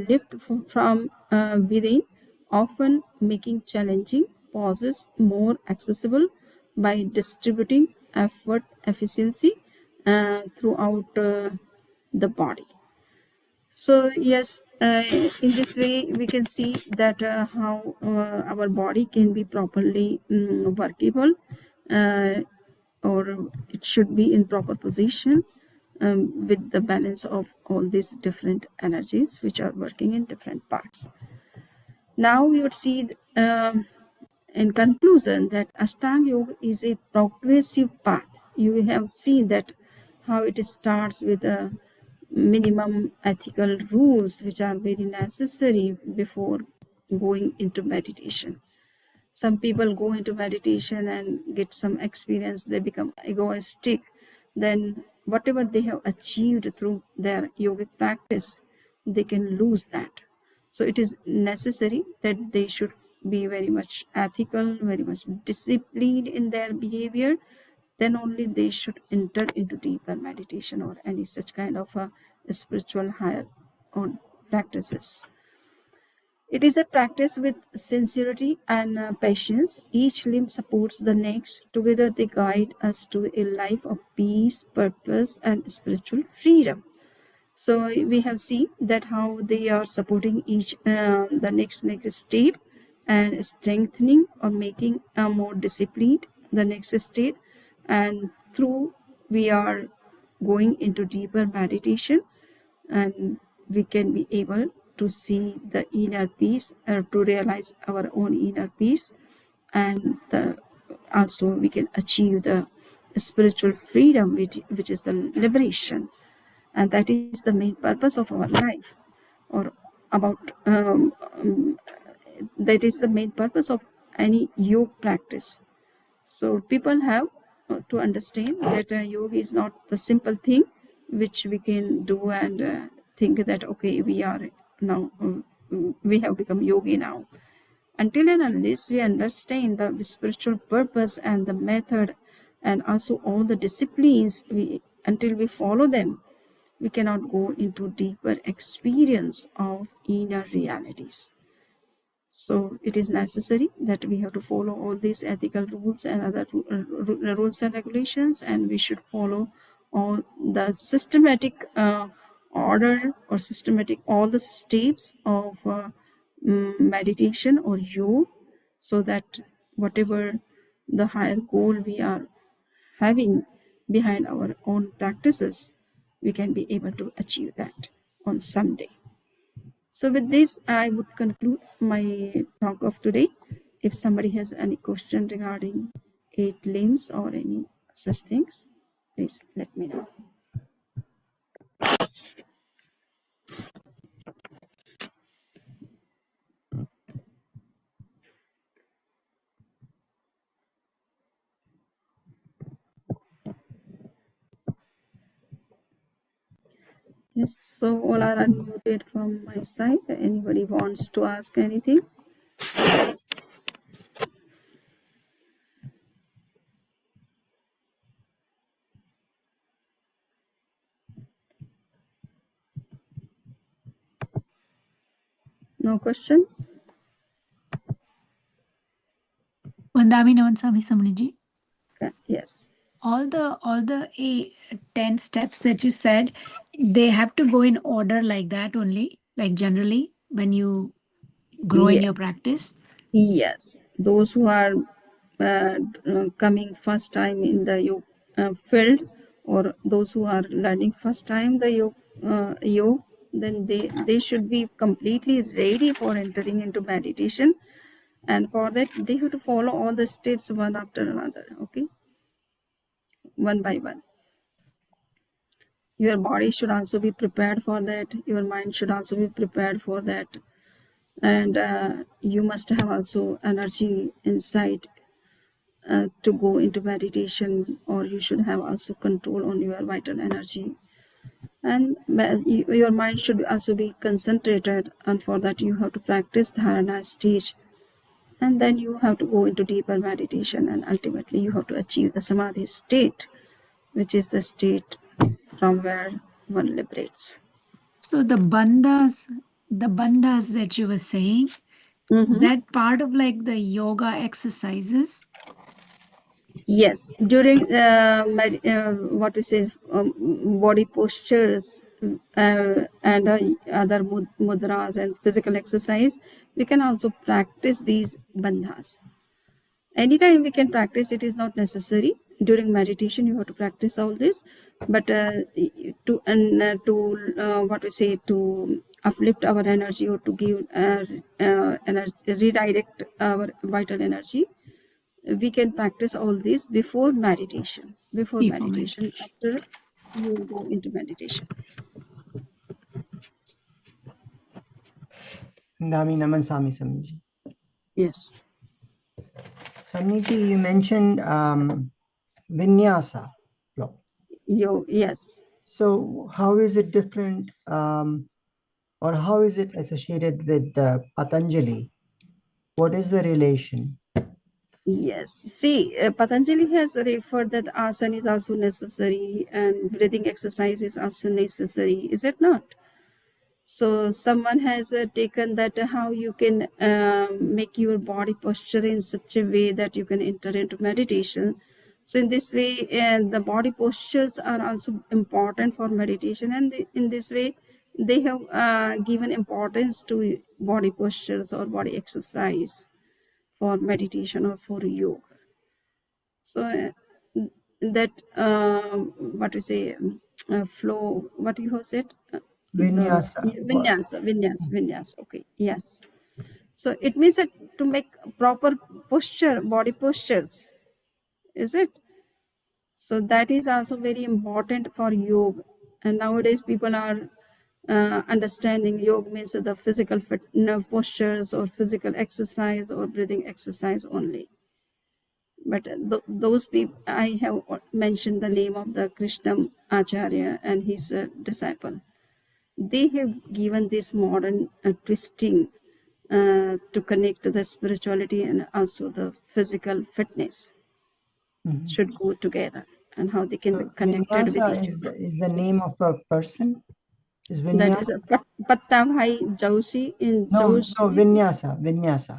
lift from within, often making challenging pauses more accessible by distributing effort efficiency throughout the body. So yes, in this way we can see that how our body can be properly workable, uh, or it should be in proper position, with the balance of all these different energies which are working in different parts. Now we would see in conclusion that Ashtanga Yoga is a progressive path. You have seen that how it starts with a minimum ethical rules which are very necessary before going into meditation. Some people go into meditation and get some experience, they become egoistic, then whatever they have achieved through their yogic practice, they can lose that. So it is necessary that they should be very much ethical, very much disciplined in their behavior. Then only they should enter into deeper meditation or any such kind of a spiritual higher or practices. It is a practice with sincerity and patience. Each limb supports the next. Together, they guide us to a life of peace, purpose, and spiritual freedom. So we have seen that how they are supporting each the next step, and strengthening or making more disciplined the next state, and through we are going into deeper meditation, and we can be able to see the inner peace, to realize our own inner peace, and also we can achieve the spiritual freedom, which is the liberation. And that is the main purpose of our life, or about that is the main purpose of any yoga practice. So people have to understand that yoga is not the simple thing which we can do and think that okay, we are now we have become yogi now. Until and unless we understand the spiritual purpose and the method, and also all the disciplines, we until we follow them, we cannot go into deeper experience of inner realities. So it is necessary that we have to follow all these ethical rules and other rules and regulations, and we should follow all the systematic order or systematic all the steps of meditation or yoga, so that whatever the higher goal we are having behind our own practices, we can be able to achieve that on some day. So with this, I would conclude my talk of today. If somebody has any question regarding 8 limbs or any such things, please let me know. Yes, so all are unmuted from my side. Anybody wants to ask anything? No question? Vandami Navansami Samniji. Okay, yes. All the 10 steps that you said, they have to go in order like that only, like generally when you grow in your Yes. practice. Yes, those who are coming first time in the yoga field, or those who are learning first time the yoga, then they should be completely ready for entering into meditation, and for that they have to follow all the steps one after another. Okay, one by one. Your body should also be prepared for that. Your mind should also be prepared for that, and you must have also energy inside to go into meditation, or you should have also control on your vital energy, and your mind should also be concentrated, and for that you have to practice the dharana stage, and then you have to go into deeper meditation, and ultimately you have to achieve the samadhi state, which is the state from where one liberates. So the bandhas that you were saying, is Mm-hmm. that part of like the yoga exercises? Yes, during what we say body postures and other mudras and physical exercise, we can also practice these bandhas. Anytime we can practice, it is not necessary during meditation you have to practice all this, but to what we say, to uplift our energy or to give energy, redirect our vital energy, we can practice all this before meditation. Before meditation. After you go into meditation. Gami Naman Sami Samiji. Yes. Samiji, you mentioned vinyasa flow. Yes. So how is it different, or how is it associated with Patanjali? What is the relation? Yes. See, Patanjali has referred that asana is also necessary and breathing exercise is also necessary. Is it not? So someone has taken that how you can make your body posture in such a way that you can enter into meditation. So in this way, the body postures are also important for meditation, and in this way, they have given importance to body postures or body exercise for meditation or for yoga. So that what we say, flow, what you have said, the Vinyasa. vinyasa. Okay, yes. So it means that to make proper posture, body postures, is it? So that is also very important for yoga. And nowadays people are understanding yoga means the physical postures or physical exercise or breathing exercise only. But those people, I have mentioned the name of the Krishna Acharya and his disciple. They have given this modern twisting to connect the spirituality and also the physical fitness should go together, and how they can be So connected with vinyasa each is other. the name of a person? Is That vinyasa? is Pattabhai Joshi in No, Joshi. vinyasa.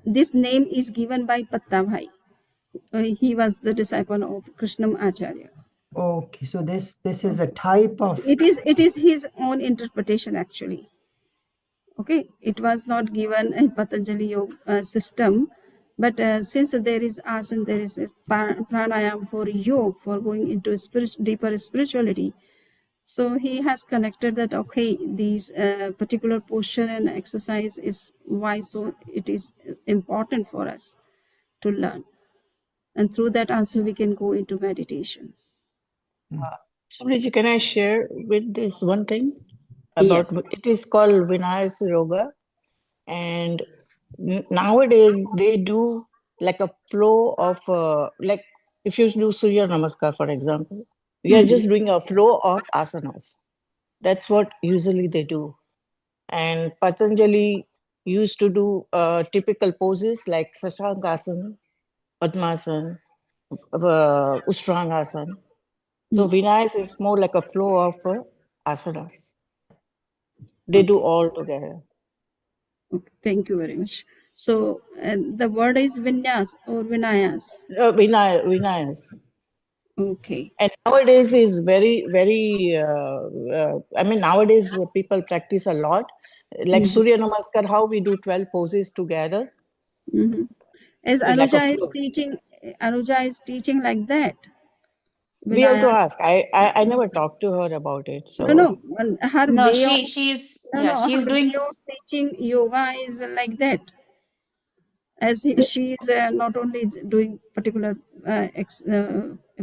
This name is given by Pattabhai. He was the disciple of Krishna Acharya. Okay, so this is a type of. It is his own interpretation actually. Okay, it was not given a Patanjali yoga system, but since there is asana, there is a pranayam for yoga, for going into deeper spirituality. So he has connected that, okay, these particular posture and exercise is why so it is important for us to learn, and through that also we can go into meditation. Samriti, can I share with this one thing about Yes. it is called Vinayas Yoga, and nowadays they do like a flow of like if you do Surya Namaskar, for example, we are just doing a flow of asanas. That's what usually they do. And Patanjali used to do typical poses like Sashankasana, Padmasana, Ushtrangsasana. So Vinayas is more like a flow of asanas. They do all together. Okay, thank you very much. So the word is vinyas or vinayas. Vinayas. Okay. And nowadays is very, very, I mean, nowadays people practice a lot. Like Surya Namaskar, how we do 12 poses together, As like a flow. Anuja is teaching like that. We have to Vinayas. ask. I never talked to her about it. No. So Her No, way of she's no, yeah, no. Her she's doing way of teaching yoga is like that. As she is not only doing particular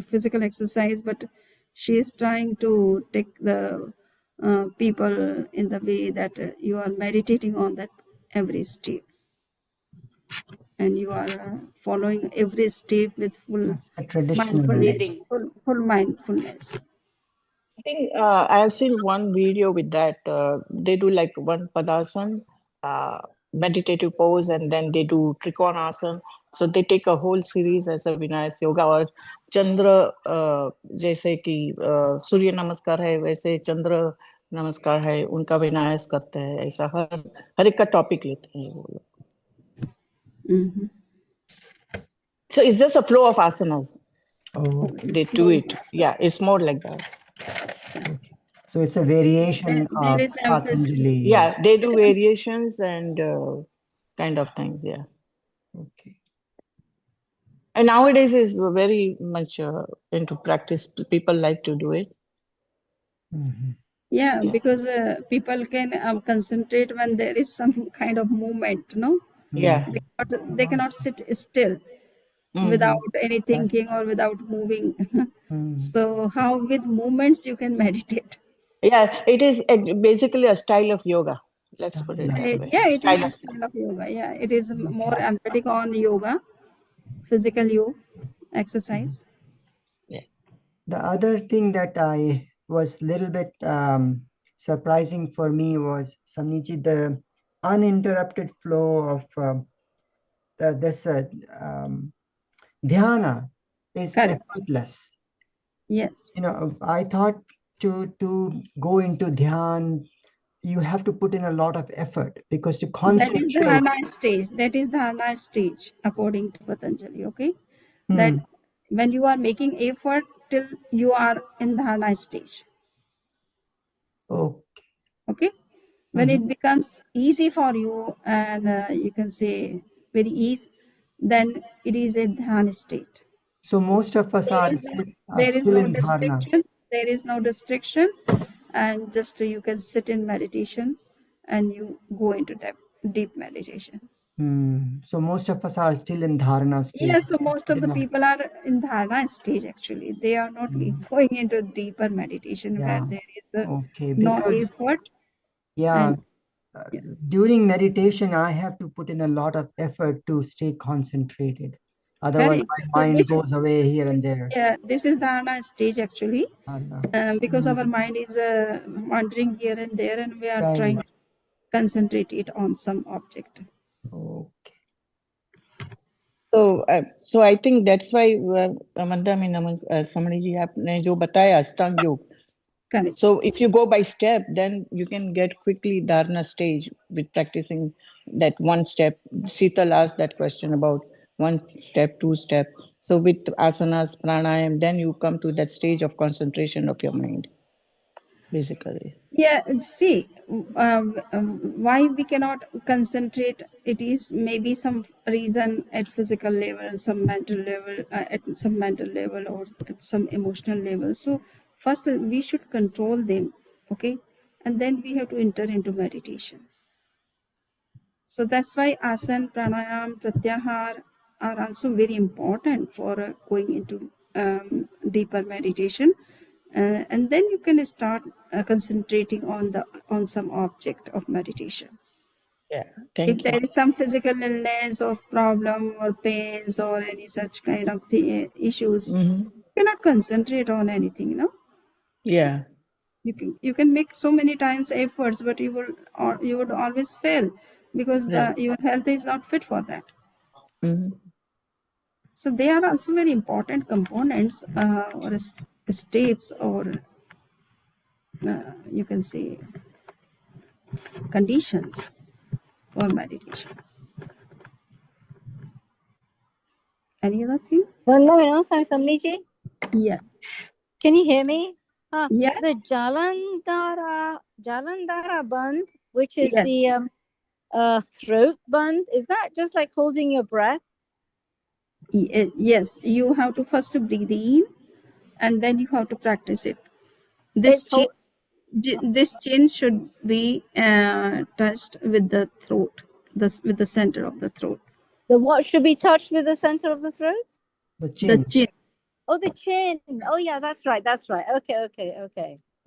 physical exercise, but she is trying to take the people in the way that you are meditating on that every step, and you are following every step with full That's a traditional mindfulness. way. breathing. Full mindfulness. I think I have seen one video with that. They do like one Padasana, meditative pose, and then they do Trikonasana. So they take a whole series as a Vinayas Yoga or Chandra, जैसे कि सूर्य नमस्कार है वैसे चंद्र नमस्कार है उनका विनायस करते हैं ऐसा हर एक का टॉपिक लेते हैं वो लोग. So it's just a flow of asanas. Oh, They do it. Yeah, it's more like that. okay. So it's a variation There of is emphasis. Patanjali. Yeah, they do variations and kind of things. Yeah. Okay. And nowadays is very much into practice. People like to do it. Mhm. Yeah, Yeah. because people can concentrate when there is some kind of movement, no? Yeah. They cannot sit still without any thinking or without moving. Mm. So how with movements you can meditate? Yeah, it is basically a style of yoga. Let's put it Style that of- way. Yeah, it is Style a of style of yoga. Yeah, it is more Okay. emphatic on yoga, physical yoga, exercise. yeah. The other thing that I was little bit surprising for me was, Samniji, the uninterrupted flow of this dhyana is Correct. effortless. Yes. You know, I thought to go into dhyan, you have to put in a lot of effort, because to That is the concentrate. dharana stage. That is the dharana stage, according to Patanjali. Okay. That Hmm. when you are making effort till you are in the dharana stage. Oh. Okay. When it becomes easy for you and you can say very easy, then it is a dhyana state. So most of us There are, is no, are there is still no in dharana. distraction. There is no distraction, and just you can sit in meditation, and you go into deep meditation. So most of us are still in dharana stage. Yes, so most of They're the not- people are in dharana stage actually. They are not going into deeper meditation where Yeah. there is Okay. no Because effort yeah, and yeah. during meditation, I have to put in a lot of effort to stay concentrated. Otherwise, Correct. my So mind goes away here and there. yeah, this is dharana stage actually, Dharana. because our mind is wandering here and there, and we are Right. trying to concentrate it on some object. Okay. So I think that's why मंदा में समणी जी आपने जो बताया अष्टांग योग. Correct. So if you go by step, then you can get quickly dharana stage with practicing that one step. Sheetal asked that question about one step, two step. So with asanas, pranayam, then you come to that stage of concentration of your mind, basically. Yeah, see, why we cannot concentrate? It is maybe some reason at physical level, some mental level, at some mental level, or at some emotional level. So first we should control them, okay, and then we have to enter into meditation. So that's why asana, pranayam, pratyahar are also very important for going into deeper meditation, and then you can start concentrating on some object of meditation. Yeah, If thank you. there is some physical illness or problem or pains or any such kind of issues, you cannot concentrate on anything, you know. Yeah. You can make so many times efforts, but you would always fail because Right. your health is not fit for that. Mhm. So they are also very important components or steps or you can say conditions for meditation. Any other thing? No, Samniji, Yes. can you hear me? The Yes. Jalandhara Bandh, which is Yes. the throat band, is that just like holding your breath? Yes. You have to first breathe in, and then you have to practice it. It's This chin should be touched with the throat, with the center of the throat. the what should be touched with the center of the throat? The The chin. chin. Oh, the chin. Oh, yeah, that's right. That's right. Okay.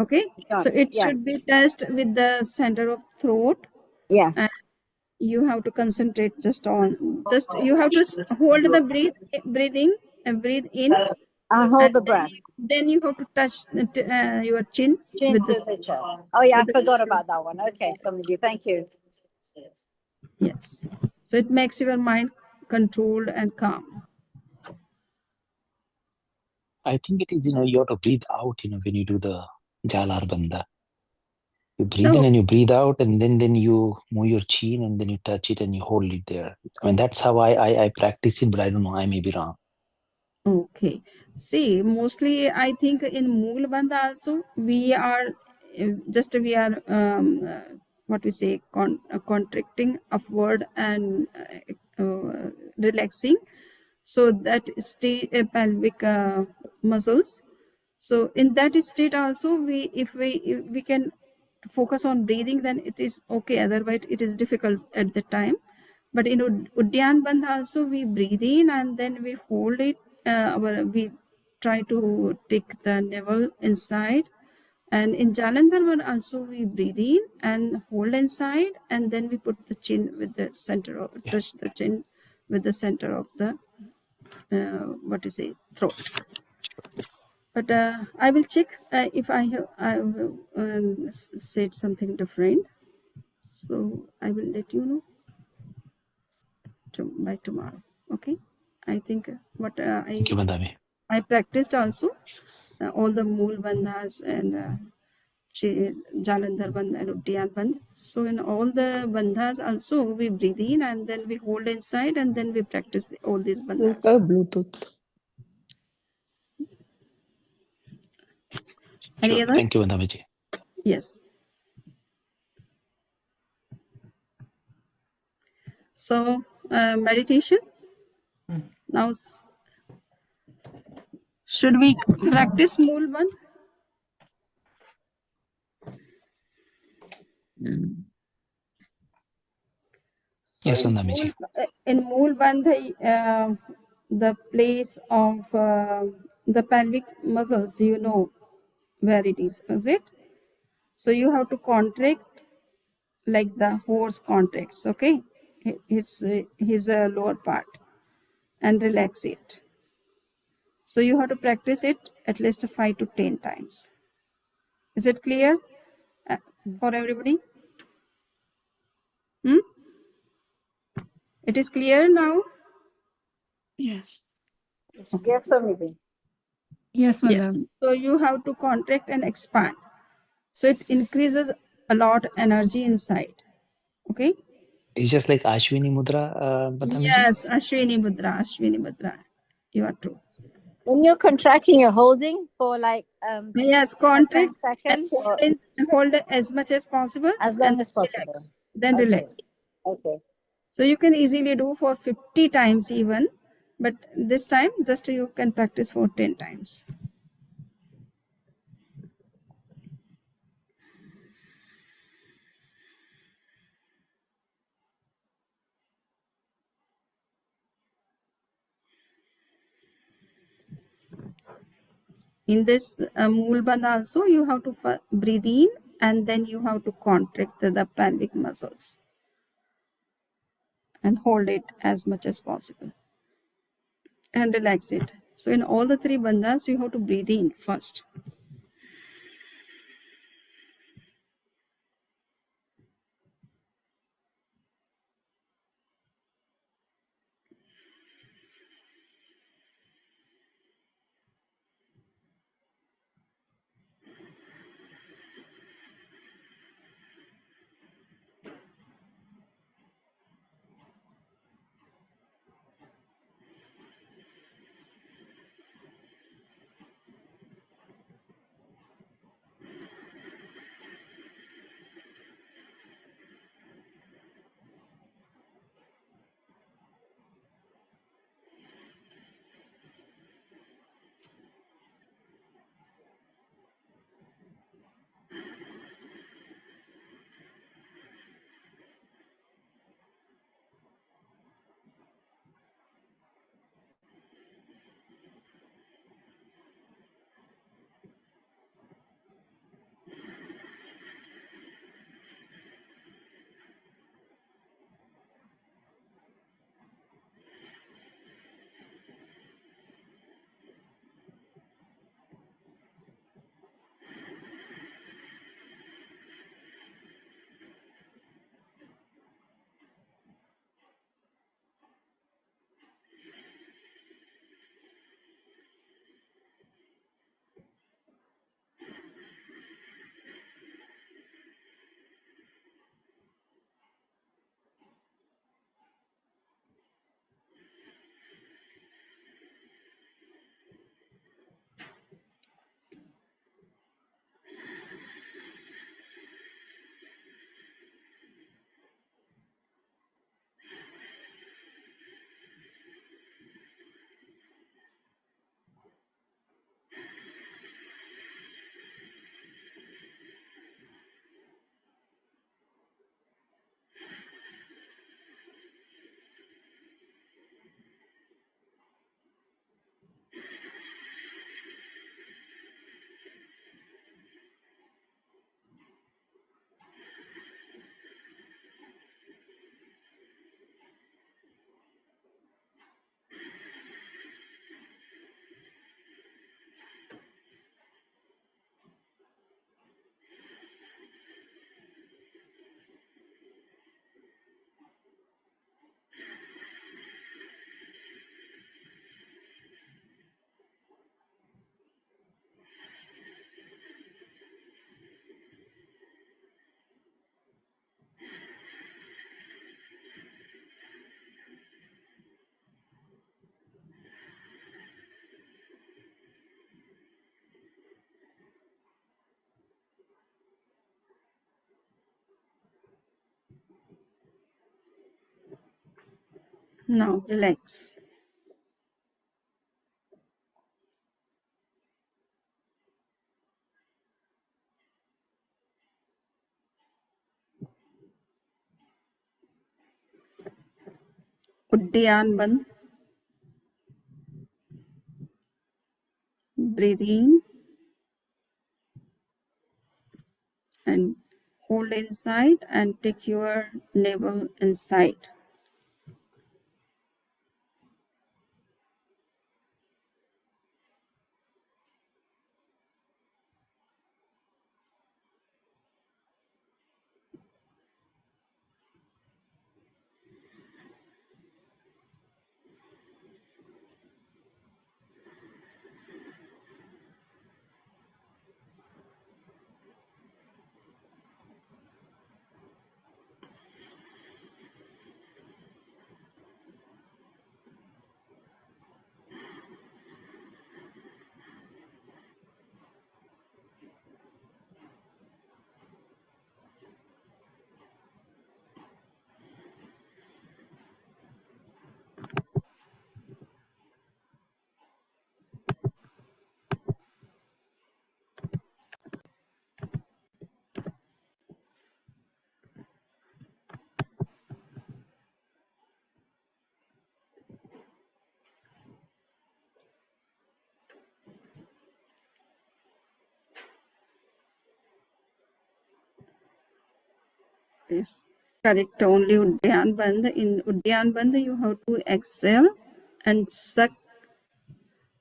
Okay. Got So it yeah. should be touched with the center of throat. Yes. And you have to concentrate you have to hold the breathing and breathe in, I and hold the breath. then you have to touch your chin Chin with to the the chest. Oh, yeah, I with the forgot about that one. Okay, Samniji, thank you. yes. So it makes your mind controlled and calm. I think it is, you have to breathe out, when you do the Jalar Bandha. You breathe No. in and you breathe out, and then you move your chin and then you touch it and you hold it there. I mean, that's how I practice it, but I don't know. I may be wrong. Okay. See, mostly I think in Mool Bandha also we are what we say contracting upward and relaxing, so that state pelvic muscles. So in that state also, if we can focus on breathing, then it is okay. Otherwise, it is difficult at the time. But in Udyan Bandh also, we breathe in and then we hold it. We try to take the navel inside. And in Jalandhar one also, we breathe in and hold inside, and then we put the chin with the center of, touch the chin with the center of the throat. But I will check if I have said something different. So I will let you know by tomorrow. Okay. I think what Thank you, Madami. I practiced also all the Mool Bandhas and Jalandhar Bandh and Uddiyan Bandh. So in all the bandhas also we breathe in and then we hold inside and then we practice all these bandhas. Bluetooth. Any Sure. other? Thank you, Madami ji. Yes. So meditation. Now should we practice Mool Bandh? So Yes, Madami ji. in Mool Bandh, the place of the pelvic muscles, you know where it is it? So you have to contract like the horse contracts, okay? It's his lower part and relax it. So you have to practice it at least 5 to 10 times. Is it clear for everybody? It is clear now? Yes. Yes, Swamiji. Yes, Yes. madam. So you have to contract and expand. So it increases a lot energy inside. Okay. It's just like Ashwini Mudra, Madami ji. Yes, Ashwini Mudra, Ashwini Mudra. You are true. When you're contracting, you're holding for like Yes, 10 contract and seconds or hold as much as possible as and long as possible. relax. Then Okay. relax. Okay. So you can easily do for 50 times even, but this time just you can practice for 10 times. In this Mool Bandh also, you have to breathe in and then you have to contract the pelvic muscles and hold it as much as possible and relax it. So in all the three bandhas, you have to breathe in first. Now relax. Uddiyan Band. Breathe in and hold inside and take your navel inside. Yes, correct. Only Uddiyan Band. In Uddiyan Band, you have to exhale and suck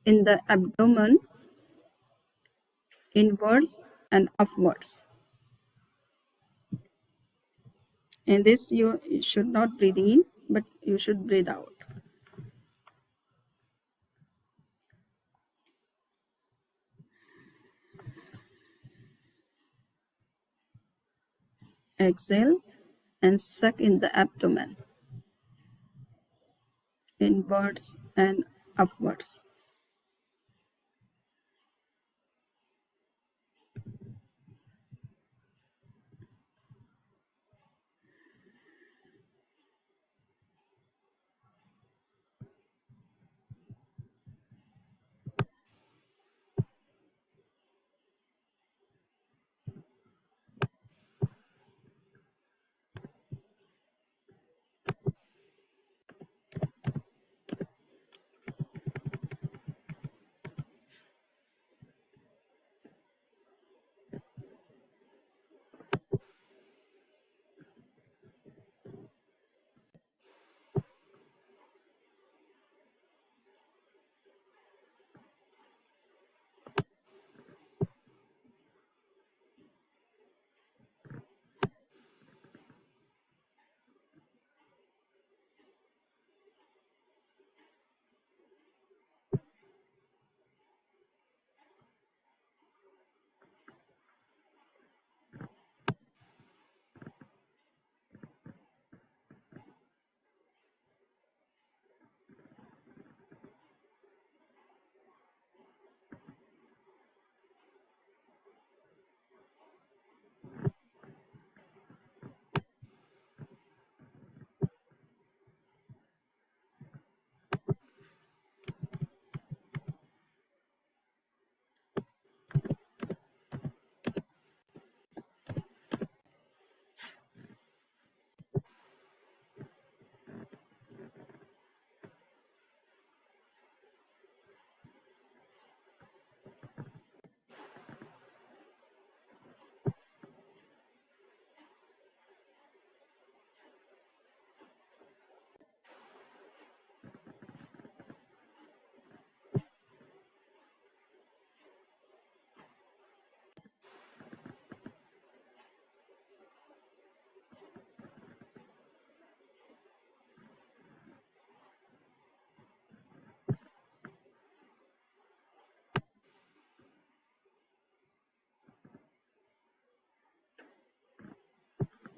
in the abdomen inwards and upwards. In this, you should not breathe in, but you should breathe out. Exhale and suck in the abdomen inwards and upwards.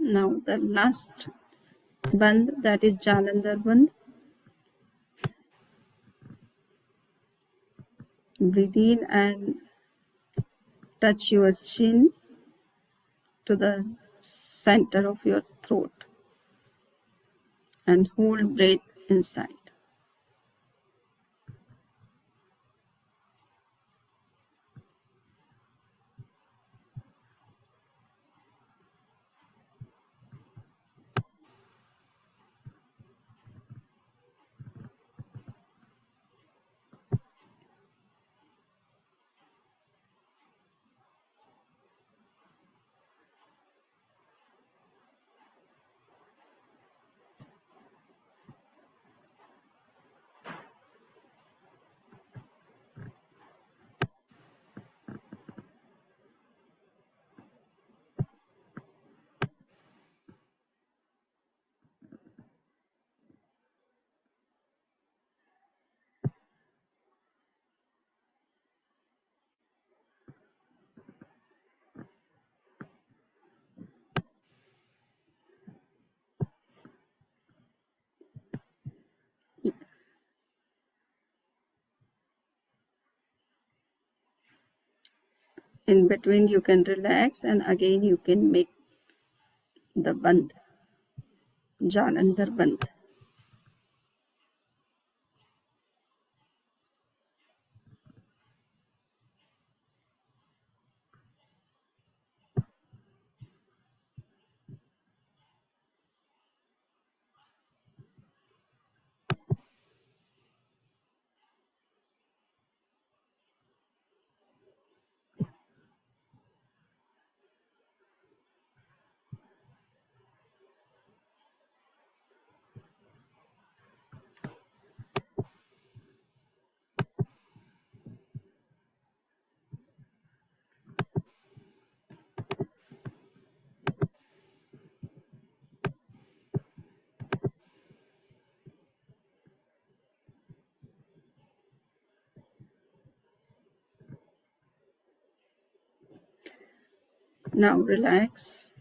Now the last band, that is Jalandhar Band. Breathe in and touch your chin to the center of your throat and hold breath inside. In between you can relax, and again you can make the band, jalandhar band. Now relax.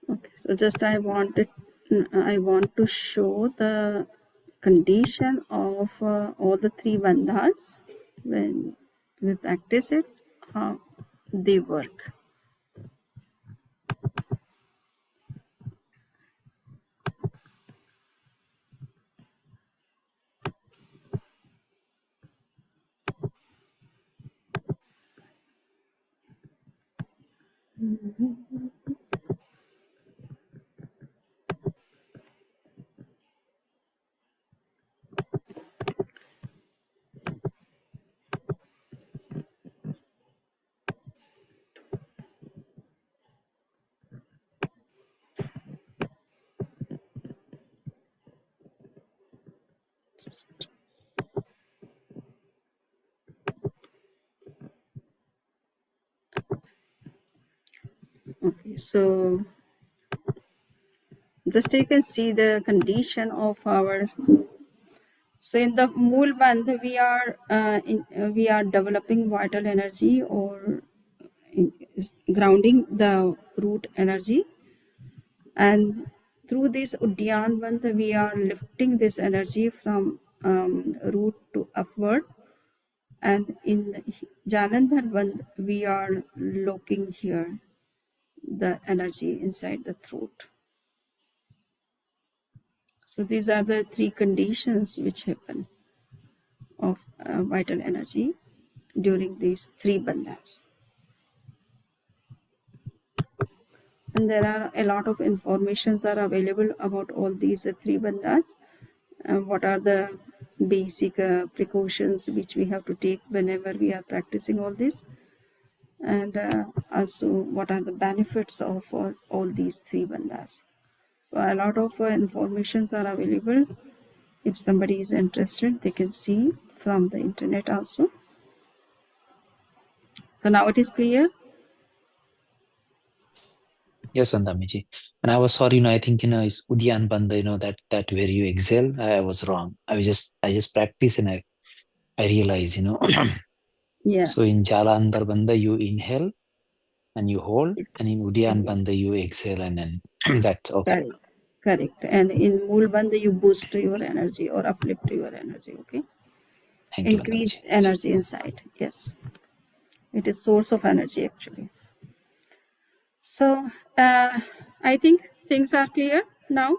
Okay, so just I want to show the condition of all the three bandhas when we practice it, how they work. Okay, so just you can see the condition of our. So in the Mool Bandh, we are developing vital energy, or grounding the root energy, and through this Udyan Bandh, we are lifting this energy from root to upward, and in Jalandhar Bandh, we are locking here the energy inside the throat. So these are the three conditions which happen of vital energy during these three bandhas. And there are a lot of informations are available about all these three bandhas. What are the basic precautions which we have to take whenever we are practicing all this, and also what are the benefits of all these three bandhas. So a lot of informations are available. If somebody is interested, they can see from the internet also. So now it is clear. Yes, Vandamiji. And I was sorry, I think, it's Udyan Bandha, that where you exhale, I was wrong. I just practice and I realize, Yeah. So in Jala Andar Bandha, you inhale and you hold, and in Udyan Yeah. Bandha, you exhale and then that's okay. Correct. And in Mool Bandha, you boost your energy or uplift your energy. Okay. Thank you, Increase Vandamiji. energy inside. Yes. It is source of energy actually. So I think things are clear now.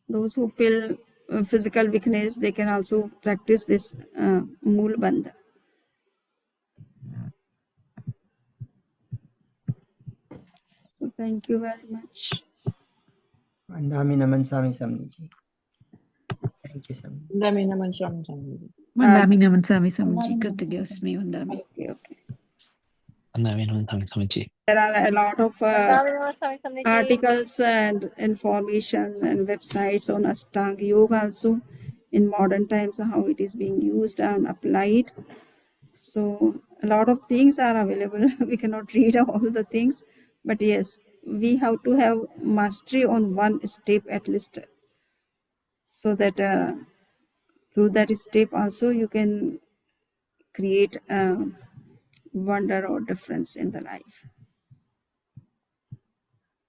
Those who feel physical weakness, they can also practice this Mool Bandha. So thank you very much. Vandami Naman Sami Samniji. Thank you, Samniji. Vandami Naman Swami Samniji. Vandami Naman Sami Samiji. Krityasmi Vandami. Okay. Vandami Naman Swamiji. There are a lot of Vandami Namasami Samniji. articles and information and websites on Ashtanga Yoga also in modern times, how it is being used and applied. So a lot of things are available. We cannot read all the things, but yes, we have to have mastery on one step at least, so that through that step also you can create a wonder or difference in the life.